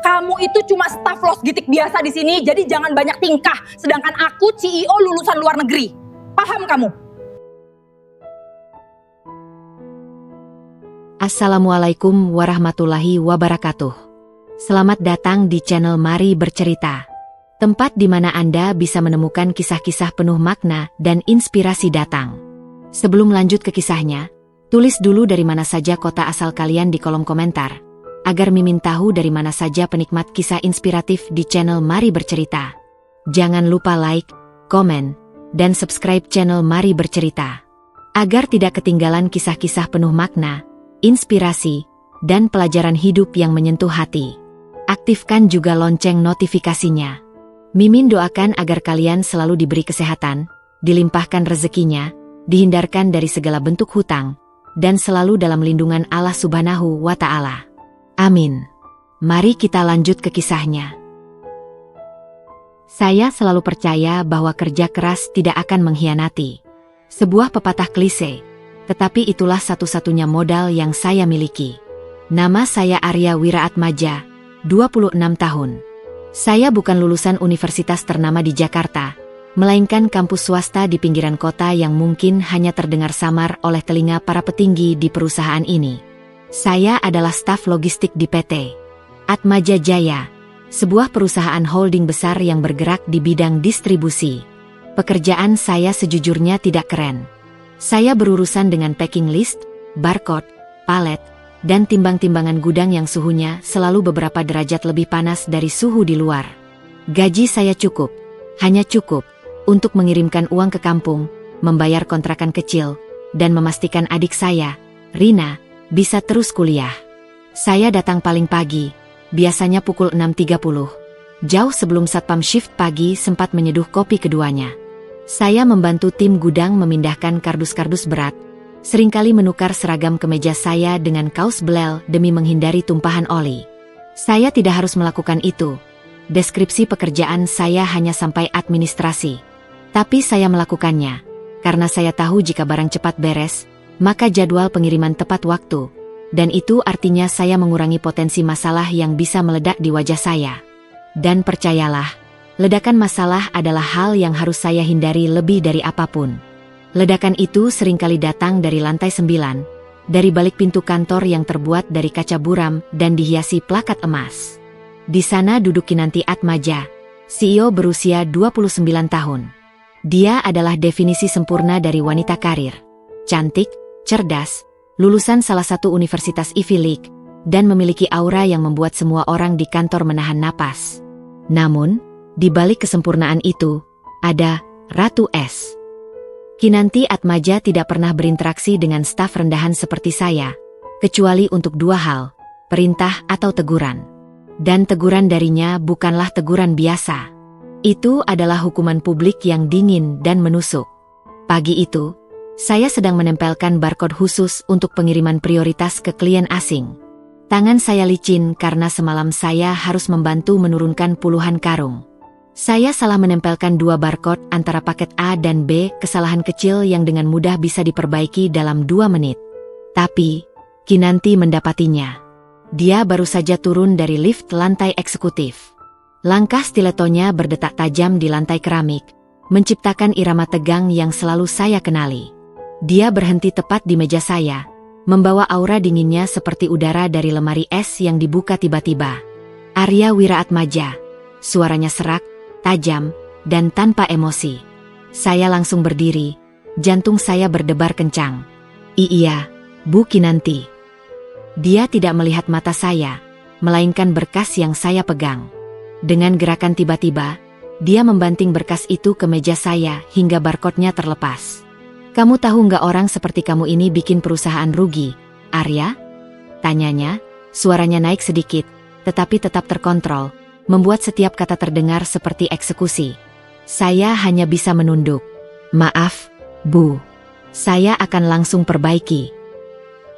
Kamu itu cuma staf losgitik biasa di sini, jadi jangan banyak tingkah. Sedangkan aku CEO lulusan luar negeri. Paham kamu? Assalamualaikum warahmatullahi wabarakatuh. Selamat datang di channel Mari Bercerita. Tempat di mana Anda bisa menemukan kisah-kisah penuh makna dan inspirasi datang. Sebelum lanjut ke kisahnya, tulis dulu dari mana saja kota asal kalian di kolom komentar, agar Mimin tahu dari mana saja penikmat kisah inspiratif di channel Mari Bercerita. Jangan lupa like, komen, dan subscribe channel Mari Bercerita, agar tidak ketinggalan kisah-kisah penuh makna, inspirasi, dan pelajaran hidup yang menyentuh hati. Aktifkan juga lonceng notifikasinya. Mimin doakan agar kalian selalu diberi kesehatan, dilimpahkan rezekinya, dihindarkan dari segala bentuk hutang, dan selalu dalam lindungan Allah Subhanahu wa Ta'ala. Amin. Mari kita lanjut ke kisahnya. Saya selalu percaya bahwa kerja keras tidak akan mengkhianati. Sebuah pepatah klise, tetapi itulah satu-satunya modal yang saya miliki. Nama saya Arya Wiraatmaja, 26 tahun. Saya bukan lulusan universitas ternama di Jakarta, melainkan kampus swasta di pinggiran kota yang mungkin hanya terdengar samar oleh telinga para petinggi di perusahaan ini. Saya adalah staf logistik di PT Atmaja Jaya, sebuah perusahaan holding besar yang bergerak di bidang distribusi. Pekerjaan saya sejujurnya tidak keren. Saya berurusan dengan packing list, barcode, palet, dan timbang-timbangan gudang yang suhunya selalu beberapa derajat lebih panas dari suhu di luar. Gaji saya cukup, hanya cukup untuk mengirimkan uang ke kampung, membayar kontrakan kecil, dan memastikan adik saya, Rina, bisa terus kuliah. Saya datang paling pagi, biasanya pukul 6.30, jauh sebelum satpam shift pagi sempat menyeduh kopi keduanya. Saya membantu tim gudang memindahkan kardus-kardus berat, seringkali menukar seragam kemeja saya dengan kaos belel demi menghindari tumpahan oli. Saya tidak harus melakukan itu. Deskripsi pekerjaan saya hanya sampai administrasi. Tapi saya melakukannya, karena saya tahu jika barang cepat beres, maka jadwal pengiriman tepat waktu, dan itu artinya saya mengurangi potensi masalah yang bisa meledak di wajah saya. Dan percayalah, ledakan masalah adalah hal yang harus saya hindari lebih dari apapun. Ledakan itu seringkali datang dari lantai 9, dari balik pintu kantor yang terbuat dari kaca buram dan dihiasi plakat emas. Di sana duduk Kinanti Atmaja, CEO berusia 29 tahun. Dia adalah definisi sempurna dari wanita karir. Cantik, cerdas, lulusan salah satu universitas Ivy League, dan memiliki aura yang membuat semua orang di kantor menahan napas. Namun, di balik kesempurnaan itu, ada Ratu S. Kinanti Atmaja tidak pernah berinteraksi dengan staf rendahan seperti saya, kecuali untuk dua hal, perintah atau teguran. Dan teguran darinya bukanlah teguran biasa. Itu adalah hukuman publik yang dingin dan menusuk. Pagi itu, saya sedang menempelkan barcode khusus untuk pengiriman prioritas ke klien asing. Tangan saya licin karena semalam saya harus membantu menurunkan puluhan karung. Saya salah menempelkan dua barcode antara paket A dan B, kesalahan kecil yang dengan mudah bisa diperbaiki dalam 2 menit. Tapi, Kinanti mendapatinya. Dia baru saja turun dari lift lantai eksekutif. Langkah stiletonya berdetak tajam di lantai keramik, menciptakan irama tegang yang selalu saya kenali. Dia berhenti tepat di meja saya, membawa aura dinginnya seperti udara dari lemari es yang dibuka tiba-tiba. Arya Wiraatmaja, suaranya serak, tajam, dan tanpa emosi. Saya langsung berdiri, jantung saya berdebar kencang. Iya, Bu Kinanti. Dia tidak melihat mata saya, melainkan berkas yang saya pegang. Dengan gerakan tiba-tiba, dia membanting berkas itu ke meja saya hingga barcode-nya terlepas. Kamu tahu nggak orang seperti kamu ini bikin perusahaan rugi, Arya? Tanyanya, suaranya naik sedikit, tetapi tetap terkontrol, membuat setiap kata terdengar seperti eksekusi. Saya hanya bisa menunduk. Maaf, Bu. Saya akan langsung perbaiki.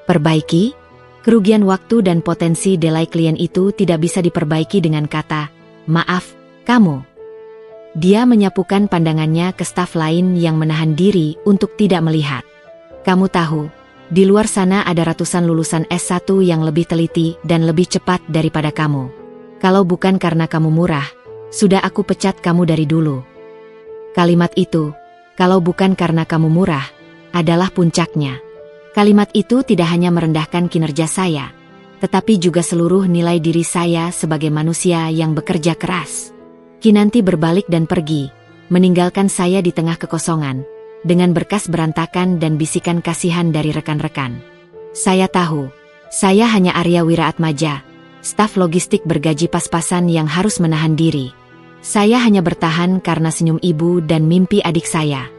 Perbaiki? Kerugian waktu dan potensi delay klien itu tidak bisa diperbaiki dengan kata, maaf, kamu. Dia menyapukan pandangannya ke staf lain yang menahan diri untuk tidak melihat. Kamu tahu, di luar sana ada ratusan lulusan S1 yang lebih teliti dan lebih cepat daripada kamu. Kalau bukan karena kamu murah, sudah aku pecat kamu dari dulu. Kalimat itu, kalau bukan karena kamu murah, adalah puncaknya. Kalimat itu tidak hanya merendahkan kinerja saya, tetapi juga seluruh nilai diri saya sebagai manusia yang bekerja keras. Kinanti berbalik dan pergi, meninggalkan saya di tengah kekosongan, dengan berkas berantakan dan bisikan kasihan dari rekan-rekan. Saya tahu, saya hanya Arya Wiraatmaja, staf logistik bergaji pas-pasan yang harus menahan diri. Saya hanya bertahan karena senyum ibu dan mimpi adik saya.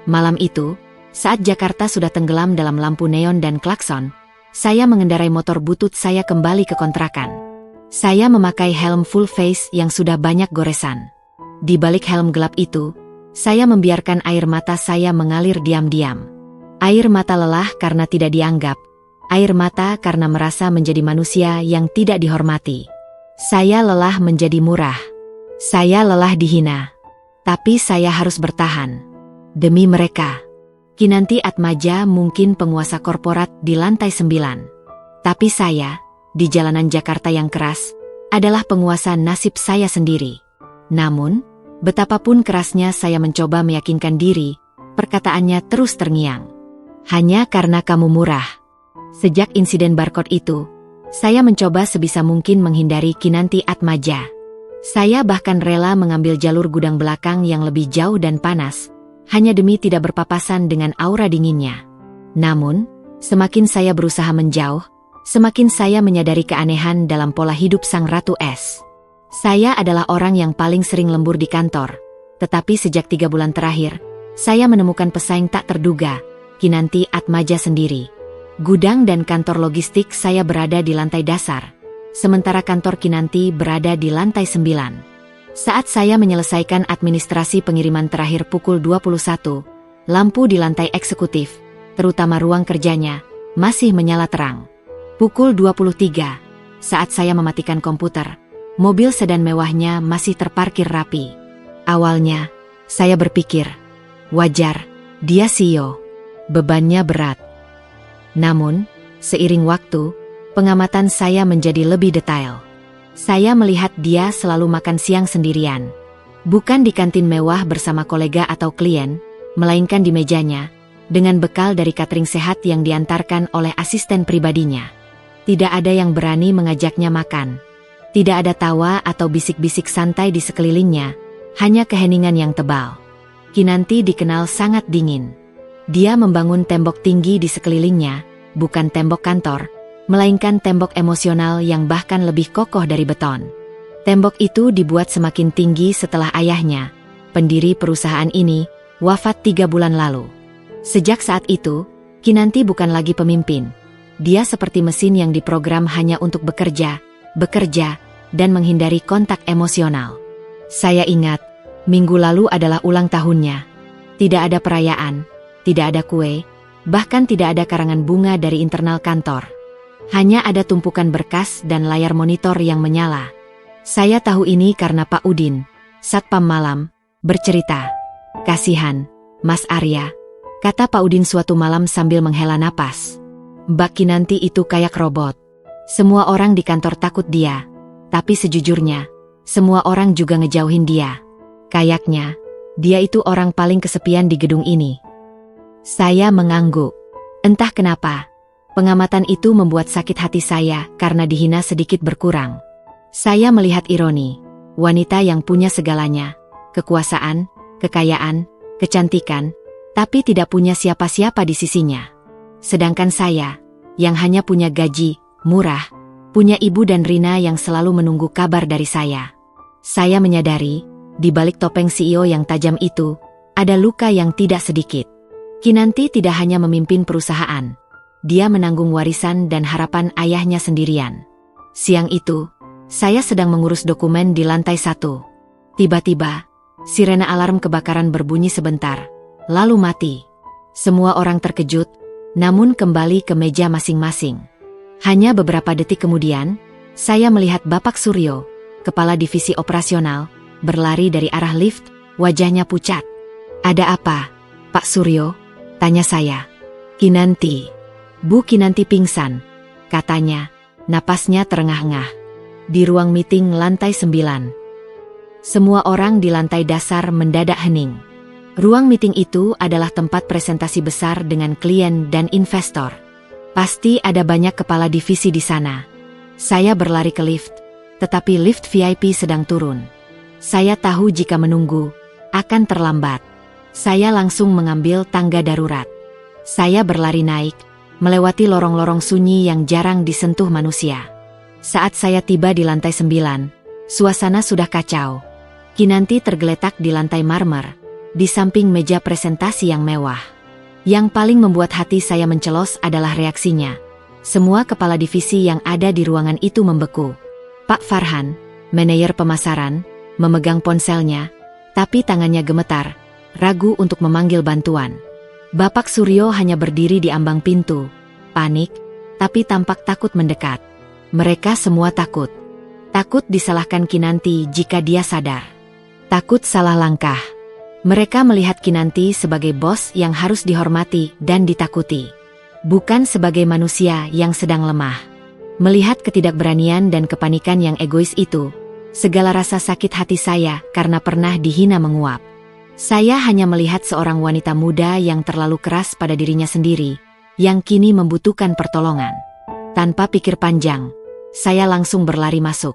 Malam itu, saat Jakarta sudah tenggelam dalam lampu neon dan klakson, saya mengendarai motor butut saya kembali ke kontrakan. Saya memakai helm full face yang sudah banyak goresan. Di balik helm gelap itu, saya membiarkan air mata saya mengalir diam-diam. Air mata lelah karena tidak dianggap. Air mata karena merasa menjadi manusia yang tidak dihormati. Saya lelah menjadi murah. Saya lelah dihina. Tapi saya harus bertahan. Demi mereka. Kinanti Atmaja mungkin penguasa korporat di lantai 9. Tapi saya, di jalanan Jakarta yang keras, adalah penguasa nasib saya sendiri. Namun, betapapun kerasnya saya mencoba meyakinkan diri, perkataannya terus terngiang. Hanya karena kamu murah. Sejak insiden barcode itu, saya mencoba sebisa mungkin menghindari Kinanti Atmaja. Saya bahkan rela mengambil jalur gudang belakang yang lebih jauh dan panas, hanya demi tidak berpapasan dengan aura dinginnya. Namun, semakin saya berusaha menjauh, semakin saya menyadari keanehan dalam pola hidup sang Ratu Es. Saya adalah orang yang paling sering lembur di kantor, tetapi sejak 3 bulan terakhir, saya menemukan pesaing tak terduga, Kinanti Atmaja sendiri. Gudang dan kantor logistik saya berada di lantai dasar, sementara kantor Kinanti berada di lantai 9. Saat saya menyelesaikan administrasi pengiriman terakhir pukul 21, lampu di lantai eksekutif, terutama ruang kerjanya, masih menyala terang. Pukul 23, saat saya mematikan komputer, mobil sedan mewahnya masih terparkir rapi. Awalnya, saya berpikir, wajar, dia CEO, bebannya berat. Namun, seiring waktu, pengamatan saya menjadi lebih detail. Saya melihat dia selalu makan siang sendirian. Bukan di kantin mewah bersama kolega atau klien, melainkan di mejanya, dengan bekal dari catering sehat yang diantarkan oleh asisten pribadinya. Tidak ada yang berani mengajaknya makan. Tidak ada tawa atau bisik-bisik santai di sekelilingnya, hanya keheningan yang tebal. Kinanti dikenal sangat dingin. Dia membangun tembok tinggi di sekelilingnya, bukan tembok kantor, melainkan tembok emosional yang bahkan lebih kokoh dari beton. Tembok itu dibuat semakin tinggi setelah ayahnya, pendiri perusahaan ini, wafat 3 bulan lalu. Sejak saat itu, Kinanti bukan lagi pemimpin. Dia seperti mesin yang diprogram hanya untuk bekerja, dan menghindari kontak emosional. Saya ingat, minggu lalu adalah ulang tahunnya. Tidak ada perayaan, tidak ada kue, bahkan tidak ada karangan bunga dari internal kantor. Hanya ada tumpukan berkas dan layar monitor yang menyala. Saya tahu ini karena Pak Udin, Satpam Malam, bercerita. "Kasihan, Mas Arya," kata Pak Udin suatu malam sambil menghela napas. "Mbak Kinanti itu kayak robot. Semua orang di kantor takut dia, tapi sejujurnya, semua orang juga ngejauhin dia. Kayaknya, dia itu orang paling kesepian di gedung ini." Saya mengangguk. Entah kenapa, pengamatan itu membuat sakit hati saya karena dihina sedikit berkurang. Saya melihat ironi, wanita yang punya segalanya, kekuasaan, kekayaan, kecantikan, tapi tidak punya siapa-siapa di sisinya. Sedangkan saya, yang hanya punya gaji murah, punya ibu dan Rina yang selalu menunggu kabar dari saya. Saya menyadari, di balik topeng CEO yang tajam itu, ada luka yang tidak sedikit. Kinanti tidak hanya memimpin perusahaan, dia menanggung warisan dan harapan ayahnya sendirian. Siang itu, saya sedang mengurus dokumen di lantai 1. Tiba-tiba, sirena alarm kebakaran berbunyi sebentar, lalu mati. Semua orang terkejut, namun kembali ke meja masing-masing. Hanya beberapa detik kemudian, saya melihat Bapak Suryo, kepala divisi operasional, berlari dari arah lift, wajahnya pucat. "Ada apa, Pak Suryo?" tanya saya. "Kinanti. Bu Kinanti pingsan," katanya, napasnya terengah-engah. Di ruang meeting lantai 9. Semua orang di lantai dasar mendadak hening. Ruang meeting itu adalah tempat presentasi besar dengan klien dan investor. Pasti ada banyak kepala divisi di sana. Saya berlari ke lift, tetapi lift VIP sedang turun. Saya tahu jika menunggu akan terlambat. Saya langsung mengambil tangga darurat. Saya berlari naik, melewati lorong-lorong sunyi yang jarang disentuh manusia. Saat saya tiba di lantai 9, suasana sudah kacau. Kinanti tergeletak di lantai marmer, di samping meja presentasi yang mewah. Yang paling membuat hati saya mencelos adalah reaksinya. Semua kepala divisi yang ada di ruangan itu membeku. Pak Farhan, manajer pemasaran, memegang ponselnya, tapi tangannya gemetar, ragu untuk memanggil bantuan. Bapak Suryo hanya berdiri di ambang pintu, panik, tapi tampak takut mendekat. Mereka semua takut. Takut disalahkan Kinanti jika dia sadar. Takut salah langkah. Mereka melihat Kinanti sebagai bos yang harus dihormati dan ditakuti. Bukan sebagai manusia yang sedang lemah. Melihat ketidakberanian dan kepanikan yang egois itu, segala rasa sakit hati saya karena pernah dihina menguap. Saya hanya melihat seorang wanita muda yang terlalu keras pada dirinya sendiri, yang kini membutuhkan pertolongan. Tanpa pikir panjang, saya langsung berlari masuk.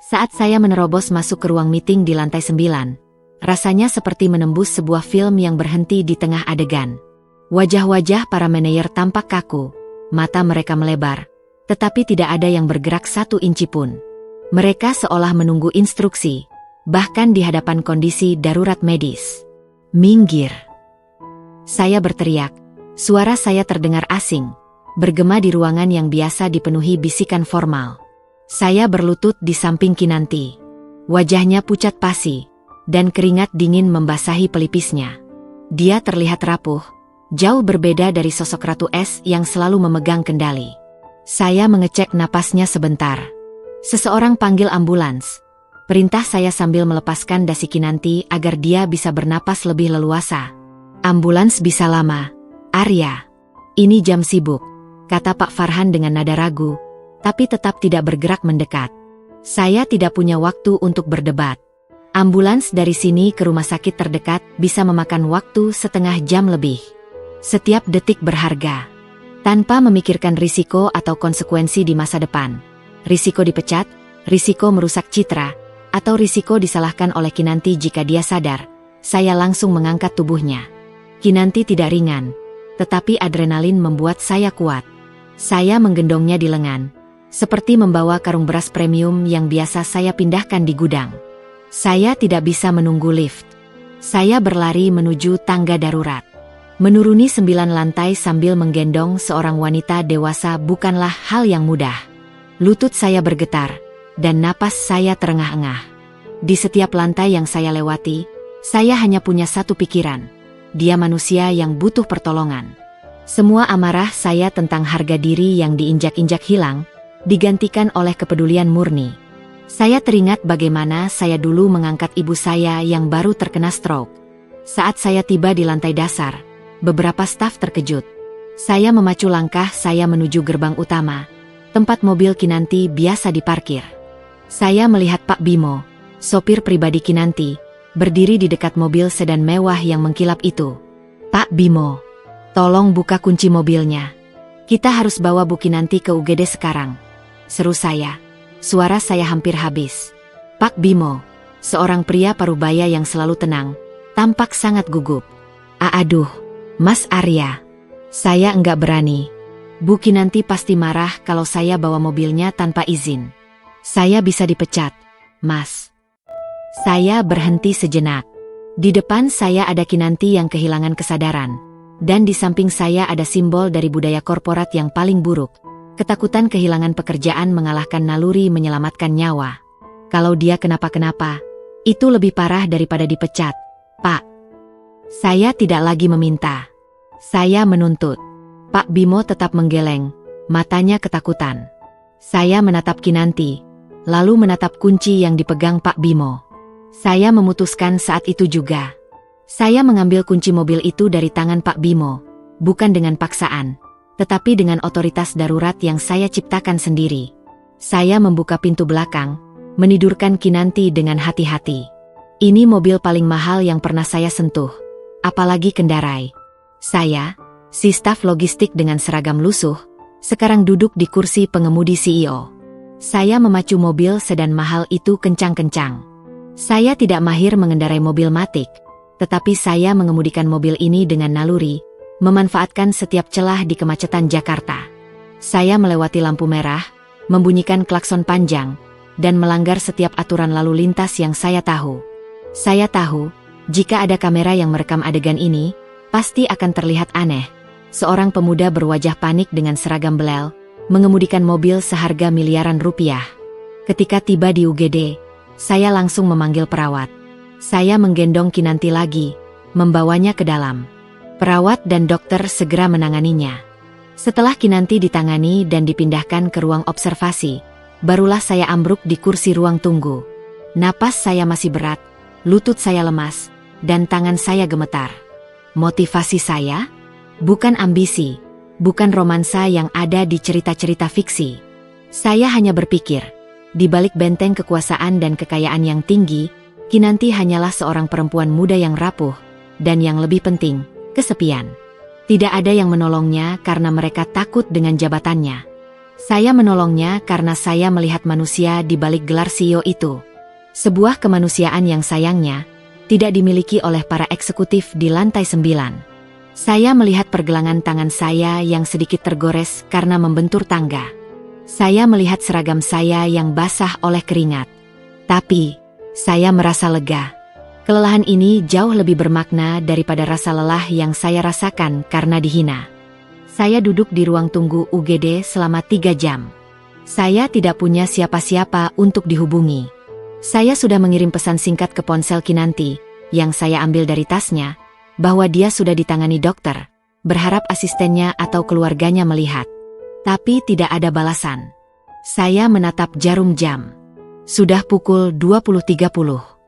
Saat saya menerobos masuk ke ruang meeting di lantai 9, rasanya seperti menembus sebuah film yang berhenti di tengah adegan. Wajah-wajah para manajer tampak kaku, mata mereka melebar, tetapi tidak ada yang bergerak 1 inci pun. Mereka seolah menunggu instruksi, bahkan di hadapan kondisi darurat medis. Minggir! Saya berteriak, suara saya terdengar asing, bergema di ruangan yang biasa dipenuhi bisikan formal. Saya berlutut di samping Kinanti. Wajahnya pucat pasi, dan keringat dingin membasahi pelipisnya. Dia terlihat rapuh, jauh berbeda dari sosok Ratu Es yang selalu memegang kendali. Saya mengecek napasnya sebentar. Seseorang panggil ambulans. Perintah saya sambil melepaskan dasi Kinanti agar dia bisa bernapas lebih leluasa. Ambulans bisa lama. Arya. Ini jam sibuk, kata Pak Farhan dengan nada ragu, tapi tetap tidak bergerak mendekat. Saya tidak punya waktu untuk berdebat. Ambulans dari sini ke rumah sakit terdekat bisa memakan waktu setengah jam lebih. Setiap detik berharga. Tanpa memikirkan risiko atau konsekuensi di masa depan. Risiko dipecat, risiko merusak citra, atau risiko disalahkan oleh Kinanti jika dia sadar, saya langsung mengangkat tubuhnya. Kinanti tidak ringan, tetapi adrenalin membuat saya kuat. Saya menggendongnya di lengan, seperti membawa karung beras premium yang biasa saya pindahkan di gudang. Saya tidak bisa menunggu lift. Saya berlari menuju tangga darurat. Menuruni 9 lantai sambil menggendong seorang wanita dewasa bukanlah hal yang mudah. Lutut saya bergetar, dan napas saya terengah-engah. Di setiap lantai yang saya lewati, saya hanya punya satu pikiran. Dia manusia yang butuh pertolongan. Semua amarah saya tentang harga diri yang diinjak-injak hilang, digantikan oleh kepedulian murni. Saya teringat bagaimana saya dulu mengangkat ibu saya yang baru terkena stroke. Saat saya tiba di lantai dasar, beberapa staf terkejut. Saya memacu langkah saya menuju gerbang utama, tempat mobil Kinanti biasa diparkir. Saya melihat Pak Bimo, sopir pribadi Kinanti, berdiri di dekat mobil sedan mewah yang mengkilap itu. Pak Bimo, tolong buka kunci mobilnya. Kita harus bawa Bu Kinanti ke UGD sekarang. Seru saya. Suara saya hampir habis. Pak Bimo, seorang pria parubaya yang selalu tenang, tampak sangat gugup. Aduh, Mas Arya. Saya enggak berani. Bu Kinanti pasti marah kalau saya bawa mobilnya tanpa izin. Saya bisa dipecat, Mas. Saya berhenti sejenak. Di depan saya ada Kinanti yang kehilangan kesadaran. Dan di samping saya ada simbol dari budaya korporat yang paling buruk. Ketakutan kehilangan pekerjaan mengalahkan naluri menyelamatkan nyawa. Kalau dia kenapa-kenapa, itu lebih parah daripada dipecat, Pak. Saya tidak lagi meminta. Saya menuntut. Pak Bimo tetap menggeleng, matanya ketakutan. Saya menatap Kinanti, lalu menatap kunci yang dipegang Pak Bimo. Saya memutuskan saat itu juga. Saya mengambil kunci mobil itu dari tangan Pak Bimo, bukan dengan paksaan, tetapi dengan otoritas darurat yang saya ciptakan sendiri. Saya membuka pintu belakang, menidurkan Kinanti dengan hati-hati. Ini mobil paling mahal yang pernah saya sentuh, apalagi kendarai. Saya, si staf logistik dengan seragam lusuh, sekarang duduk di kursi pengemudi CEO. Saya memacu mobil sedan mahal itu kencang-kencang. Saya tidak mahir mengendarai mobil matic, tetapi saya mengemudikan mobil ini dengan naluri, memanfaatkan setiap celah di kemacetan Jakarta. Saya melewati lampu merah, membunyikan klakson panjang, dan melanggar setiap aturan lalu lintas yang saya tahu. Saya tahu, jika ada kamera yang merekam adegan ini, pasti akan terlihat aneh. Seorang pemuda berwajah panik dengan seragam belel, mengemudikan mobil seharga miliaran rupiah. Ketika tiba di UGD, saya langsung memanggil perawat. Saya menggendong Kinanti lagi, membawanya ke dalam. Perawat dan dokter segera menanganinya. Setelah Kinanti ditangani dan dipindahkan ke ruang observasi, barulah saya ambruk di kursi ruang tunggu. Napas saya masih berat, lutut saya lemas, dan tangan saya gemetar. Motivasi saya? Bukan ambisi, bukan romansa yang ada di cerita-cerita fiksi. Saya hanya berpikir, di balik benteng kekuasaan dan kekayaan yang tinggi, Kinanti hanyalah seorang perempuan muda yang rapuh, dan yang lebih penting, kesepian. Tidak ada yang menolongnya karena mereka takut dengan jabatannya. Saya menolongnya karena saya melihat manusia di balik gelar CEO itu. Sebuah kemanusiaan yang sayangnya tidak dimiliki oleh para eksekutif di lantai 9. Saya melihat pergelangan tangan saya yang sedikit tergores karena membentur tangga. Saya melihat seragam saya yang basah oleh keringat. Tapi, saya merasa lega. Kelelahan ini jauh lebih bermakna daripada rasa lelah yang saya rasakan karena dihina. Saya duduk di ruang tunggu UGD selama 3 jam. Saya tidak punya siapa-siapa untuk dihubungi. Saya sudah mengirim pesan singkat ke ponsel Kinanti, yang saya ambil dari tasnya, bahwa dia sudah ditangani dokter, berharap asistennya atau keluarganya melihat. Tapi tidak ada balasan. Saya menatap jarum jam. Sudah pukul 20.30.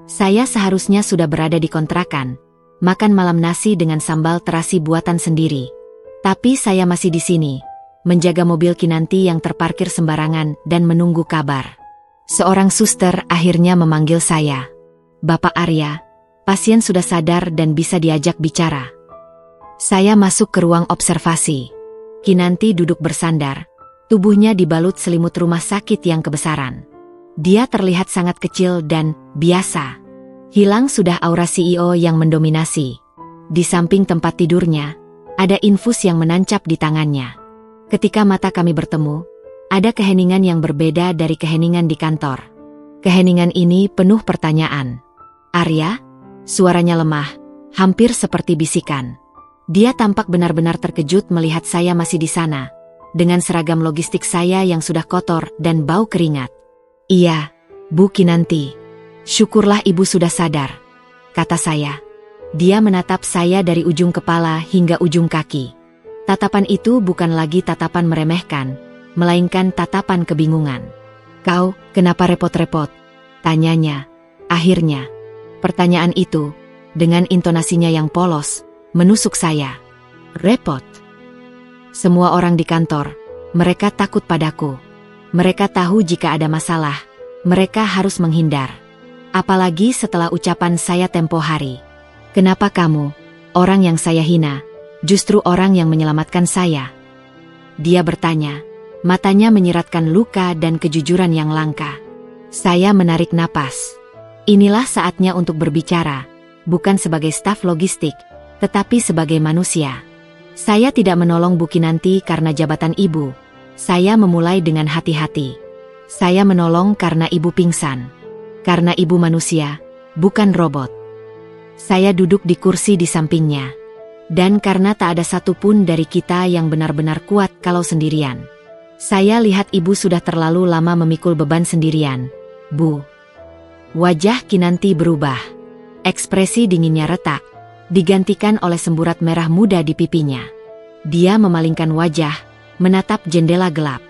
Saya seharusnya sudah berada di kontrakan, makan malam nasi dengan sambal terasi buatan sendiri. Tapi saya masih di sini, menjaga mobil Kinanti yang terparkir sembarangan dan menunggu kabar. Seorang suster akhirnya memanggil saya. Bapak Arya, pasien sudah sadar dan bisa diajak bicara. Saya masuk ke ruang observasi. Kinanti duduk bersandar, tubuhnya dibalut selimut rumah sakit yang kebesaran. Dia terlihat sangat kecil dan biasa. Hilang sudah aura CEO yang mendominasi. Di samping tempat tidurnya, ada infus yang menancap di tangannya. Ketika mata kami bertemu, ada keheningan yang berbeda dari keheningan di kantor. Keheningan ini penuh pertanyaan. Arya? Suaranya lemah, hampir seperti bisikan. Dia tampak benar-benar terkejut melihat saya masih di sana, dengan seragam logistik saya yang sudah kotor dan bau keringat. Iya, Bu Kinanti. Syukurlah ibu sudah sadar, kata saya. Dia menatap saya dari ujung kepala hingga ujung kaki. Tatapan itu bukan lagi tatapan meremehkan, melainkan tatapan kebingungan. Kau, kenapa repot-repot? Tanyanya. Akhirnya, pertanyaan itu, dengan intonasinya yang polos, menusuk saya. Repot. Semua orang di kantor, mereka takut padaku. Mereka tahu jika ada masalah, mereka harus menghindar. Apalagi setelah ucapan saya tempo hari. Kenapa kamu, orang yang saya hina, justru orang yang menyelamatkan saya? Dia bertanya, matanya menyiratkan luka dan kejujuran yang langka. Saya menarik napas. Inilah saatnya untuk berbicara, bukan sebagai staf logistik, tetapi sebagai manusia. Saya tidak menolong Bu Kinanti karena jabatan ibu. Saya memulai dengan hati-hati. Saya menolong karena ibu pingsan. Karena ibu manusia, bukan robot. Saya duduk di kursi di sampingnya. Dan karena tak ada satupun dari kita yang benar-benar kuat kalau sendirian. Saya lihat ibu sudah terlalu lama memikul beban sendirian. Bu. Wajah Kinanti berubah. Ekspresi dinginnya retak, digantikan oleh semburat merah muda di pipinya. Dia memalingkan wajah, menatap jendela gelap.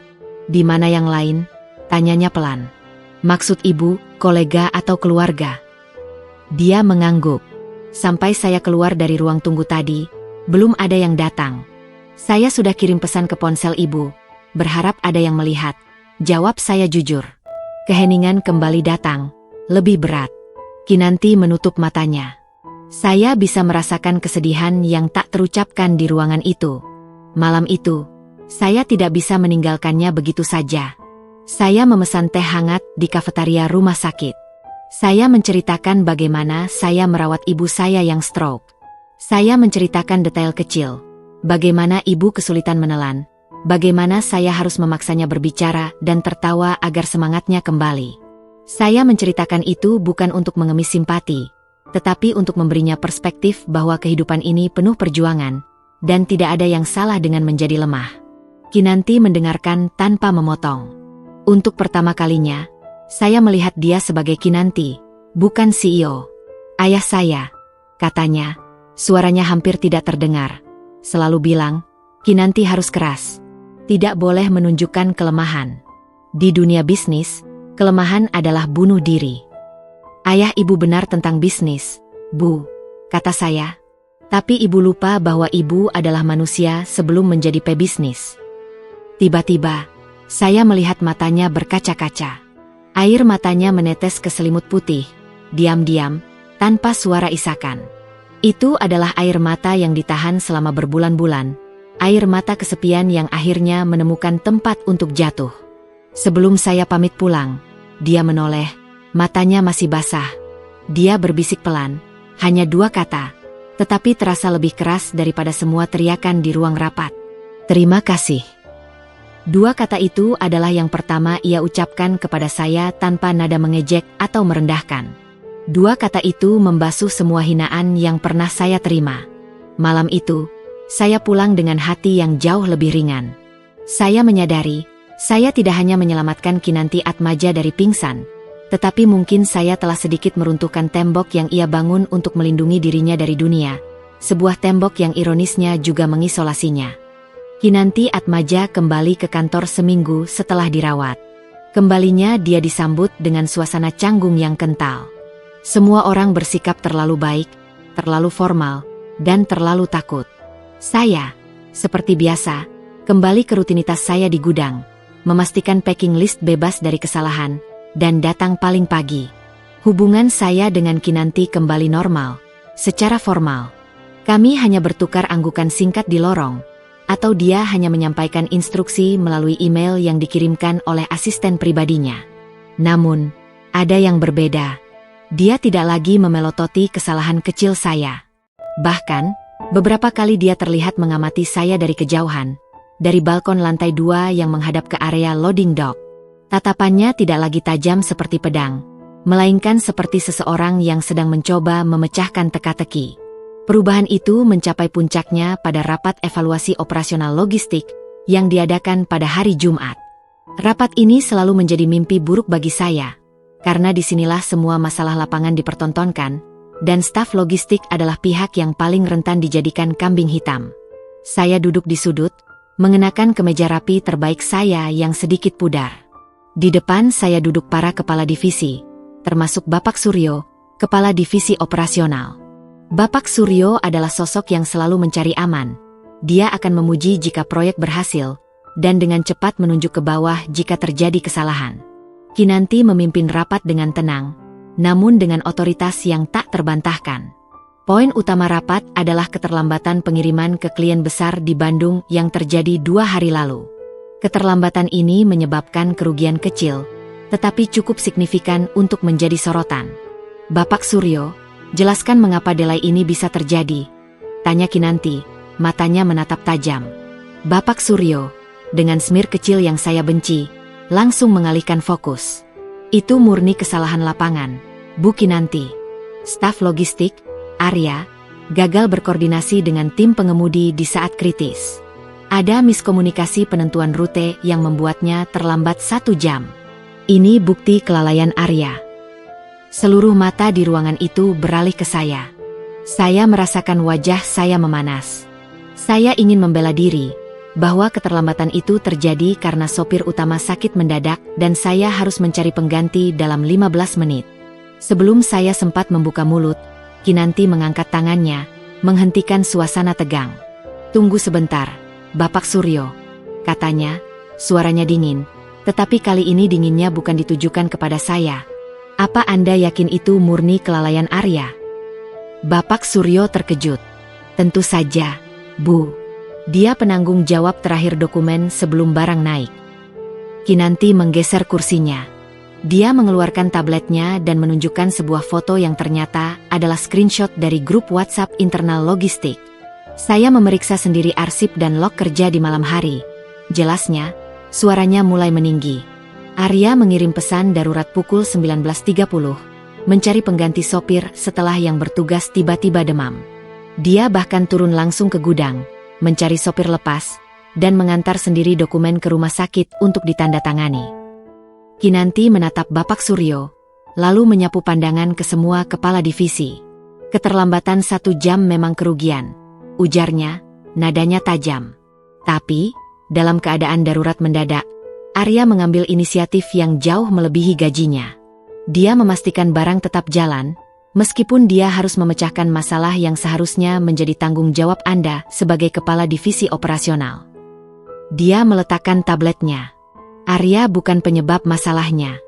Di mana yang lain? Tanyanya pelan. Maksud ibu, kolega atau keluarga? Dia mengangguk. Sampai saya keluar dari ruang tunggu tadi, belum ada yang datang. Saya sudah kirim pesan ke ponsel ibu, berharap ada yang melihat, Jawab saya jujur. Keheningan kembali datang, lebih berat. Kinanti menutup matanya. Saya bisa merasakan kesedihan yang tak terucapkan di ruangan itu. Malam itu, saya tidak bisa meninggalkannya begitu saja. Saya memesan teh hangat di kafetaria rumah sakit. Saya menceritakan bagaimana saya merawat ibu saya yang stroke. Saya menceritakan detail kecil. Bagaimana ibu kesulitan menelan. Bagaimana saya harus memaksanya berbicara dan tertawa agar semangatnya kembali. Saya menceritakan itu bukan untuk mengemis simpati, tetapi untuk memberinya perspektif bahwa kehidupan ini penuh perjuangan, dan tidak ada yang salah dengan menjadi lemah. Kinanti mendengarkan tanpa memotong. Untuk pertama kalinya, saya melihat dia sebagai Kinanti, bukan CEO. Ayah saya, katanya, suaranya hampir tidak terdengar, selalu bilang, Kinanti harus keras. Tidak boleh menunjukkan kelemahan. Di dunia bisnis, kelemahan adalah bunuh diri. Ayah ibu benar tentang bisnis, Bu, kata saya. Tapi ibu lupa bahwa ibu adalah manusia sebelum menjadi pebisnis. Tiba-tiba, saya melihat matanya berkaca-kaca. Air matanya menetes ke selimut putih, diam-diam, tanpa suara isakan. Itu adalah air mata yang ditahan selama berbulan-bulan. Air mata kesepian yang akhirnya menemukan tempat untuk jatuh. Sebelum saya pamit pulang, dia menoleh, matanya masih basah. Dia berbisik pelan, hanya 2 kata, tetapi terasa lebih keras daripada semua teriakan di ruang rapat. Terima kasih. 2 kata itu adalah yang pertama ia ucapkan kepada saya tanpa nada mengejek atau merendahkan. 2 kata itu membasuh semua hinaan yang pernah saya terima. Malam itu, saya pulang dengan hati yang jauh lebih ringan. Saya menyadari, saya tidak hanya menyelamatkan Kinanti Atmaja dari pingsan, tetapi mungkin saya telah sedikit meruntuhkan tembok yang ia bangun untuk melindungi dirinya dari dunia, sebuah tembok yang ironisnya juga mengisolasinya. Kinanti Atmaja kembali ke kantor seminggu setelah dirawat. Kembalinya dia disambut dengan suasana canggung yang kental. Semua orang bersikap terlalu baik, terlalu formal, dan terlalu takut. Saya, seperti biasa, kembali ke rutinitas saya di gudang, memastikan packing list bebas dari kesalahan, dan datang paling pagi. Hubungan saya dengan Kinanti kembali normal, secara formal. Kami hanya bertukar anggukan singkat di lorong, atau dia hanya menyampaikan instruksi melalui email yang dikirimkan oleh asisten pribadinya. Namun, ada yang berbeda. Dia tidak lagi memelototi kesalahan kecil saya. Bahkan, beberapa kali dia terlihat mengamati saya dari kejauhan, dari balkon lantai 2 yang menghadap ke area loading dock. Tatapannya tidak lagi tajam seperti pedang, melainkan seperti seseorang yang sedang mencoba memecahkan teka-teki. Perubahan itu mencapai puncaknya pada rapat evaluasi operasional logistik yang diadakan pada hari Jumat. Rapat ini selalu menjadi mimpi buruk bagi saya, karena disinilah semua masalah lapangan dipertontonkan, dan staf logistik adalah pihak yang paling rentan dijadikan kambing hitam. Saya duduk di sudut, mengenakan kemeja rapi terbaik saya yang sedikit pudar. Di depan saya duduk para kepala divisi, termasuk Bapak Suryo, kepala divisi operasional. Bapak Suryo adalah sosok yang selalu mencari aman. Dia akan memuji jika proyek berhasil, dan dengan cepat menunjuk ke bawah jika terjadi kesalahan. Kinanti memimpin rapat dengan tenang, namun dengan otoritas yang tak terbantahkan. Poin utama rapat adalah keterlambatan pengiriman ke klien besar di Bandung yang terjadi 2 hari lalu. Keterlambatan ini menyebabkan kerugian kecil, tetapi cukup signifikan untuk menjadi sorotan. Bapak Suryo, jelaskan mengapa delay ini bisa terjadi, tanya Kinanti, matanya menatap tajam. Bapak Suryo, dengan semir kecil yang saya benci, langsung mengalihkan fokus. Itu murni kesalahan lapangan, Bu Kinanti. Staf logistik, Arya, gagal berkoordinasi dengan tim pengemudi di saat kritis. Ada miskomunikasi penentuan rute yang membuatnya terlambat 1 jam. Ini bukti kelalaian Arya. Seluruh mata di ruangan itu beralih ke saya. Saya merasakan wajah saya memanas. Saya ingin membela diri, bahwa keterlambatan itu terjadi karena sopir utama sakit mendadak dan saya harus mencari pengganti dalam 15 menit. Sebelum saya sempat membuka mulut, Kinanti mengangkat tangannya, menghentikan suasana tegang. Tunggu sebentar, Bapak Suryo, katanya, suaranya dingin, Tetapi kali ini dinginnya bukan ditujukan kepada saya. Apa Anda yakin itu murni kelalaian Arya? Bapak Suryo terkejut. Tentu saja, Bu. Dia penanggung jawab terakhir dokumen sebelum barang naik. Kinanti menggeser kursinya. Dia mengeluarkan tabletnya dan menunjukkan sebuah foto yang ternyata adalah screenshot dari grup WhatsApp internal logistik. Saya memeriksa sendiri arsip dan log kerja di malam hari. Jelasnya, suaranya mulai meninggi. Arya mengirim pesan darurat pukul 19.30, mencari pengganti sopir setelah yang bertugas tiba-tiba demam. Dia bahkan turun langsung ke gudang, mencari sopir lepas, dan mengantar sendiri dokumen ke rumah sakit untuk ditandatangani. Kinanti menatap Bapak Suryo, lalu menyapu pandangan ke semua kepala divisi. Keterlambatan 1 jam memang kerugian, ujarnya, nadanya tajam. Tapi, dalam keadaan darurat mendadak, Arya mengambil inisiatif yang jauh melebihi gajinya. Dia memastikan barang tetap jalan, meskipun dia harus memecahkan masalah yang seharusnya menjadi tanggung jawab Anda sebagai kepala divisi operasional. Dia meletakkan tabletnya. Arya bukan penyebab masalahnya.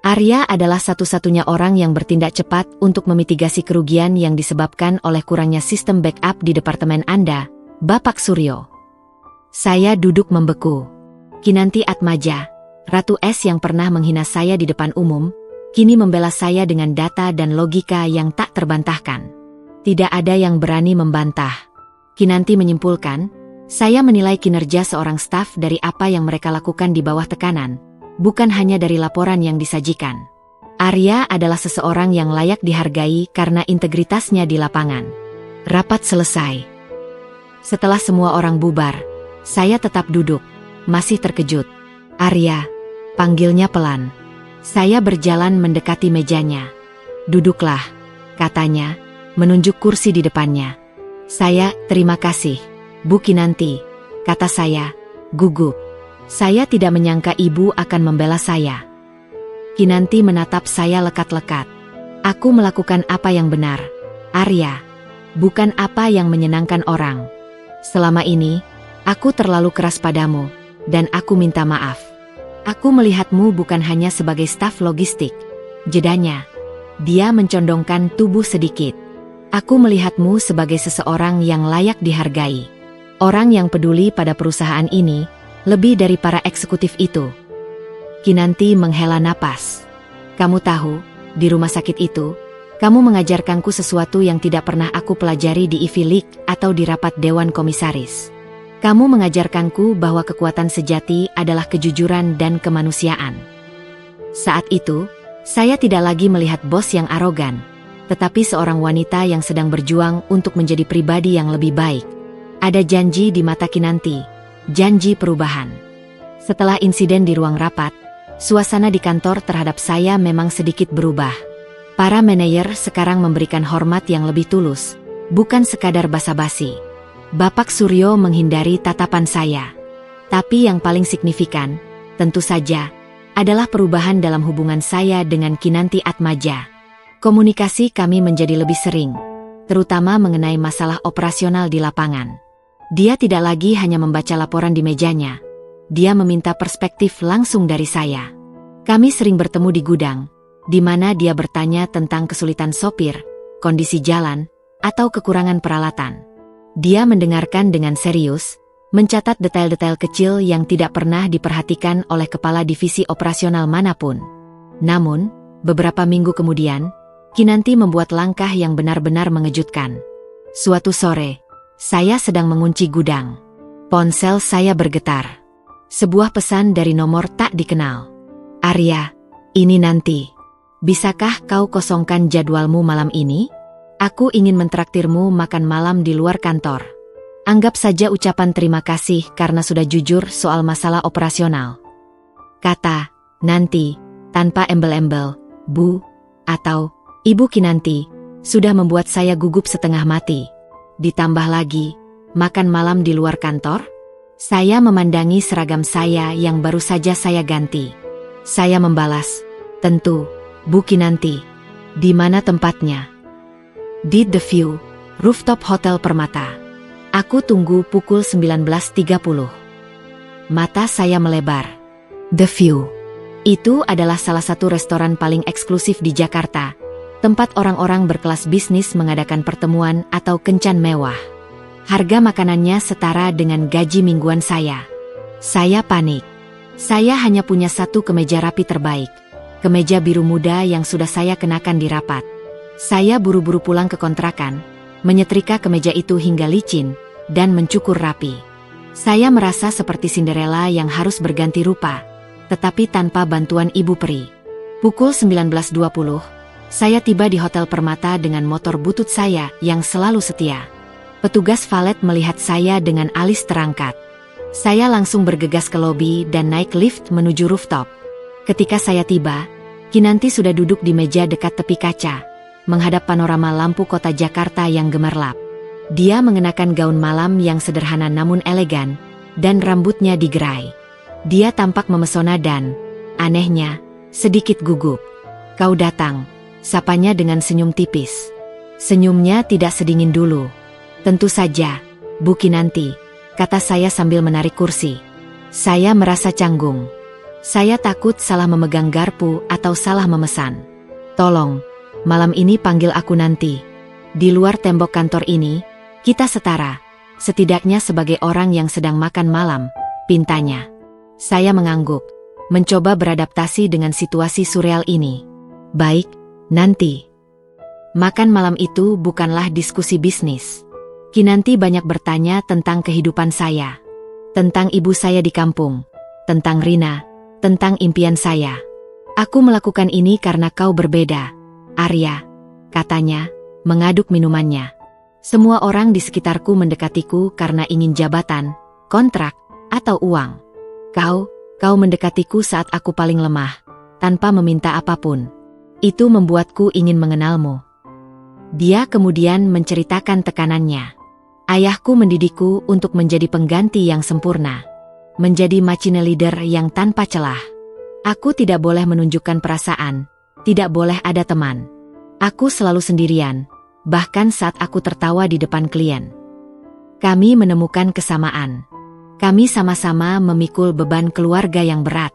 Arya adalah satu-satunya orang yang bertindak cepat untuk memitigasi kerugian yang disebabkan oleh kurangnya sistem backup di departemen Anda, Bapak Suryo. Saya duduk membeku. Kinanti Atmaja, Ratu S yang pernah menghina saya di depan umum, kini membela saya dengan data dan logika yang tak terbantahkan. Tidak ada yang berani membantah. Kinanti menyimpulkan, saya menilai kinerja seorang staf dari apa yang mereka lakukan di bawah tekanan, bukan hanya dari laporan yang disajikan. Arya adalah seseorang yang layak dihargai karena integritasnya di lapangan. Rapat selesai. Setelah semua orang bubar, saya tetap duduk, masih terkejut. Arya, panggilnya pelan. Saya berjalan mendekati mejanya. Duduklah, katanya, menunjuk kursi di depannya. Saya, terima kasih, Bu Kinanti, kata saya, gugup. Saya tidak menyangka ibu akan membela saya. Kinanti menatap saya lekat-lekat. Aku melakukan apa yang benar, Arya, bukan apa yang menyenangkan orang. Selama ini, aku terlalu keras padamu, dan aku minta maaf. Aku melihatmu bukan hanya sebagai staf logistik. Jedanya, dia mencondongkan tubuh sedikit. Aku melihatmu sebagai seseorang yang layak dihargai. Orang yang peduli pada perusahaan ini, lebih dari para eksekutif itu. Kinanti menghela napas. Kamu tahu, di rumah sakit itu, kamu mengajarkanku sesuatu yang tidak pernah aku pelajari di Ivy League atau di rapat Dewan Komisaris. Kamu mengajarkanku bahwa kekuatan sejati adalah kejujuran dan kemanusiaan. Saat itu, saya tidak lagi melihat bos yang arogan, tetapi seorang wanita yang sedang berjuang untuk menjadi pribadi yang lebih baik. Ada janji di mata Kinanti, janji perubahan. Setelah insiden di ruang rapat, suasana di kantor terhadap saya memang sedikit berubah. Para manajer sekarang memberikan hormat yang lebih tulus, bukan sekadar basa-basi. Bapak Suryo menghindari tatapan saya. Tapi yang paling signifikan, tentu saja, adalah perubahan dalam hubungan saya dengan Kinanti Atmaja. Komunikasi kami menjadi lebih sering, terutama mengenai masalah operasional di lapangan. Dia tidak lagi hanya membaca laporan di mejanya. Dia meminta perspektif langsung dari saya. Kami sering bertemu di gudang, di mana dia bertanya tentang kesulitan sopir, kondisi jalan, atau kekurangan peralatan. Dia mendengarkan dengan serius, mencatat detail-detail kecil yang tidak pernah diperhatikan oleh kepala divisi operasional manapun. Namun, beberapa minggu kemudian, Kinanti membuat langkah yang benar-benar mengejutkan. Suatu sore, saya sedang mengunci gudang. Ponsel saya bergetar. Sebuah pesan dari nomor tak dikenal. Arya, ini nanti. Bisakah kau kosongkan jadwalmu malam ini? Aku ingin mentraktirmu makan malam di luar kantor. Anggap saja ucapan terima kasih karena sudah jujur soal masalah operasional. Kata, nanti, tanpa embel-embel, Bu, atau Ibu Kinanti, sudah membuat saya gugup setengah mati. Ditambah lagi, makan malam di luar kantor? Saya memandangi seragam saya yang baru saja saya ganti. Saya membalas, tentu, Bu Kinanti. Di mana tempatnya? Di The View, rooftop Hotel Permata. Aku tunggu pukul 19.30. Mata saya melebar. The View. Itu adalah salah satu restoran paling eksklusif di Jakarta, tempat orang-orang berkelas bisnis mengadakan pertemuan atau kencan mewah. Harga makanannya setara dengan gaji mingguan saya. Saya panik. Saya hanya punya satu kemeja rapi terbaik. Kemeja biru muda yang sudah saya kenakan di rapat. Saya buru-buru pulang ke kontrakan, menyetrika kemeja itu hingga licin, dan mencukur rapi. Saya merasa seperti Cinderella yang harus berganti rupa, tetapi tanpa bantuan Ibu Peri. Pukul 19.20, saya tiba di Hotel Permata dengan motor butut saya yang selalu setia. Petugas valet melihat saya dengan alis terangkat. Saya langsung bergegas ke lobi dan naik lift menuju rooftop. Ketika saya tiba, Kinanti sudah duduk di meja dekat tepi kaca, menghadap panorama lampu kota Jakarta yang gemerlap. Dia mengenakan gaun malam yang sederhana namun elegan, dan rambutnya digerai. Dia tampak memesona dan, anehnya, sedikit gugup. "Kau datang," sapanya dengan senyum tipis. Senyumnya tidak sedingin dulu. "Tentu saja, Bu Kinanti," kata saya sambil menarik kursi. Saya merasa canggung. Saya takut salah memegang garpu atau salah memesan. "Tolong, malam ini panggil aku nanti. Di luar tembok kantor ini, kita setara, setidaknya sebagai orang yang sedang makan malam," pintanya. Saya mengangguk, mencoba beradaptasi dengan situasi surreal ini. "Baik, nanti." Makan malam itu bukanlah diskusi bisnis. Kinanti banyak bertanya tentang kehidupan saya, tentang ibu saya di kampung, tentang Rina, tentang impian saya. "Aku melakukan ini karena kau berbeda, Arya," katanya, mengaduk minumannya. "Semua orang di sekitarku mendekatiku karena ingin jabatan, kontrak, atau uang. Kau mendekatiku saat aku paling lemah, tanpa meminta apapun. Itu membuatku ingin mengenalmu." Dia kemudian menceritakan tekanannya. "Ayahku mendidikku untuk menjadi pengganti yang sempurna. Menjadi machine leader yang tanpa celah. Aku tidak boleh menunjukkan perasaan, tidak boleh ada teman. Aku selalu sendirian, bahkan saat aku tertawa di depan klien." Kami menemukan kesamaan. Kami sama-sama memikul beban keluarga yang berat.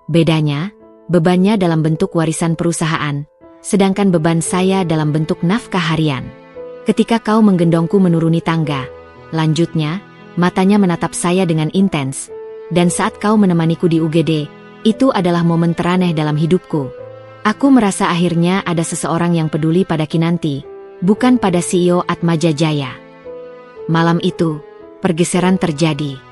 Bedanya, bebannya dalam bentuk warisan perusahaan, sedangkan beban saya dalam bentuk nafkah harian. "Ketika kau menggendongku menuruni tangga," lanjutnya, matanya menatap saya dengan intens, "dan saat kau menemaniku di UGD, itu adalah momen teraneh dalam hidupku. Aku merasa akhirnya ada seseorang yang peduli pada Kinanti, bukan pada CEO Atmaja Jaya." Malam itu, pergeseran terjadi.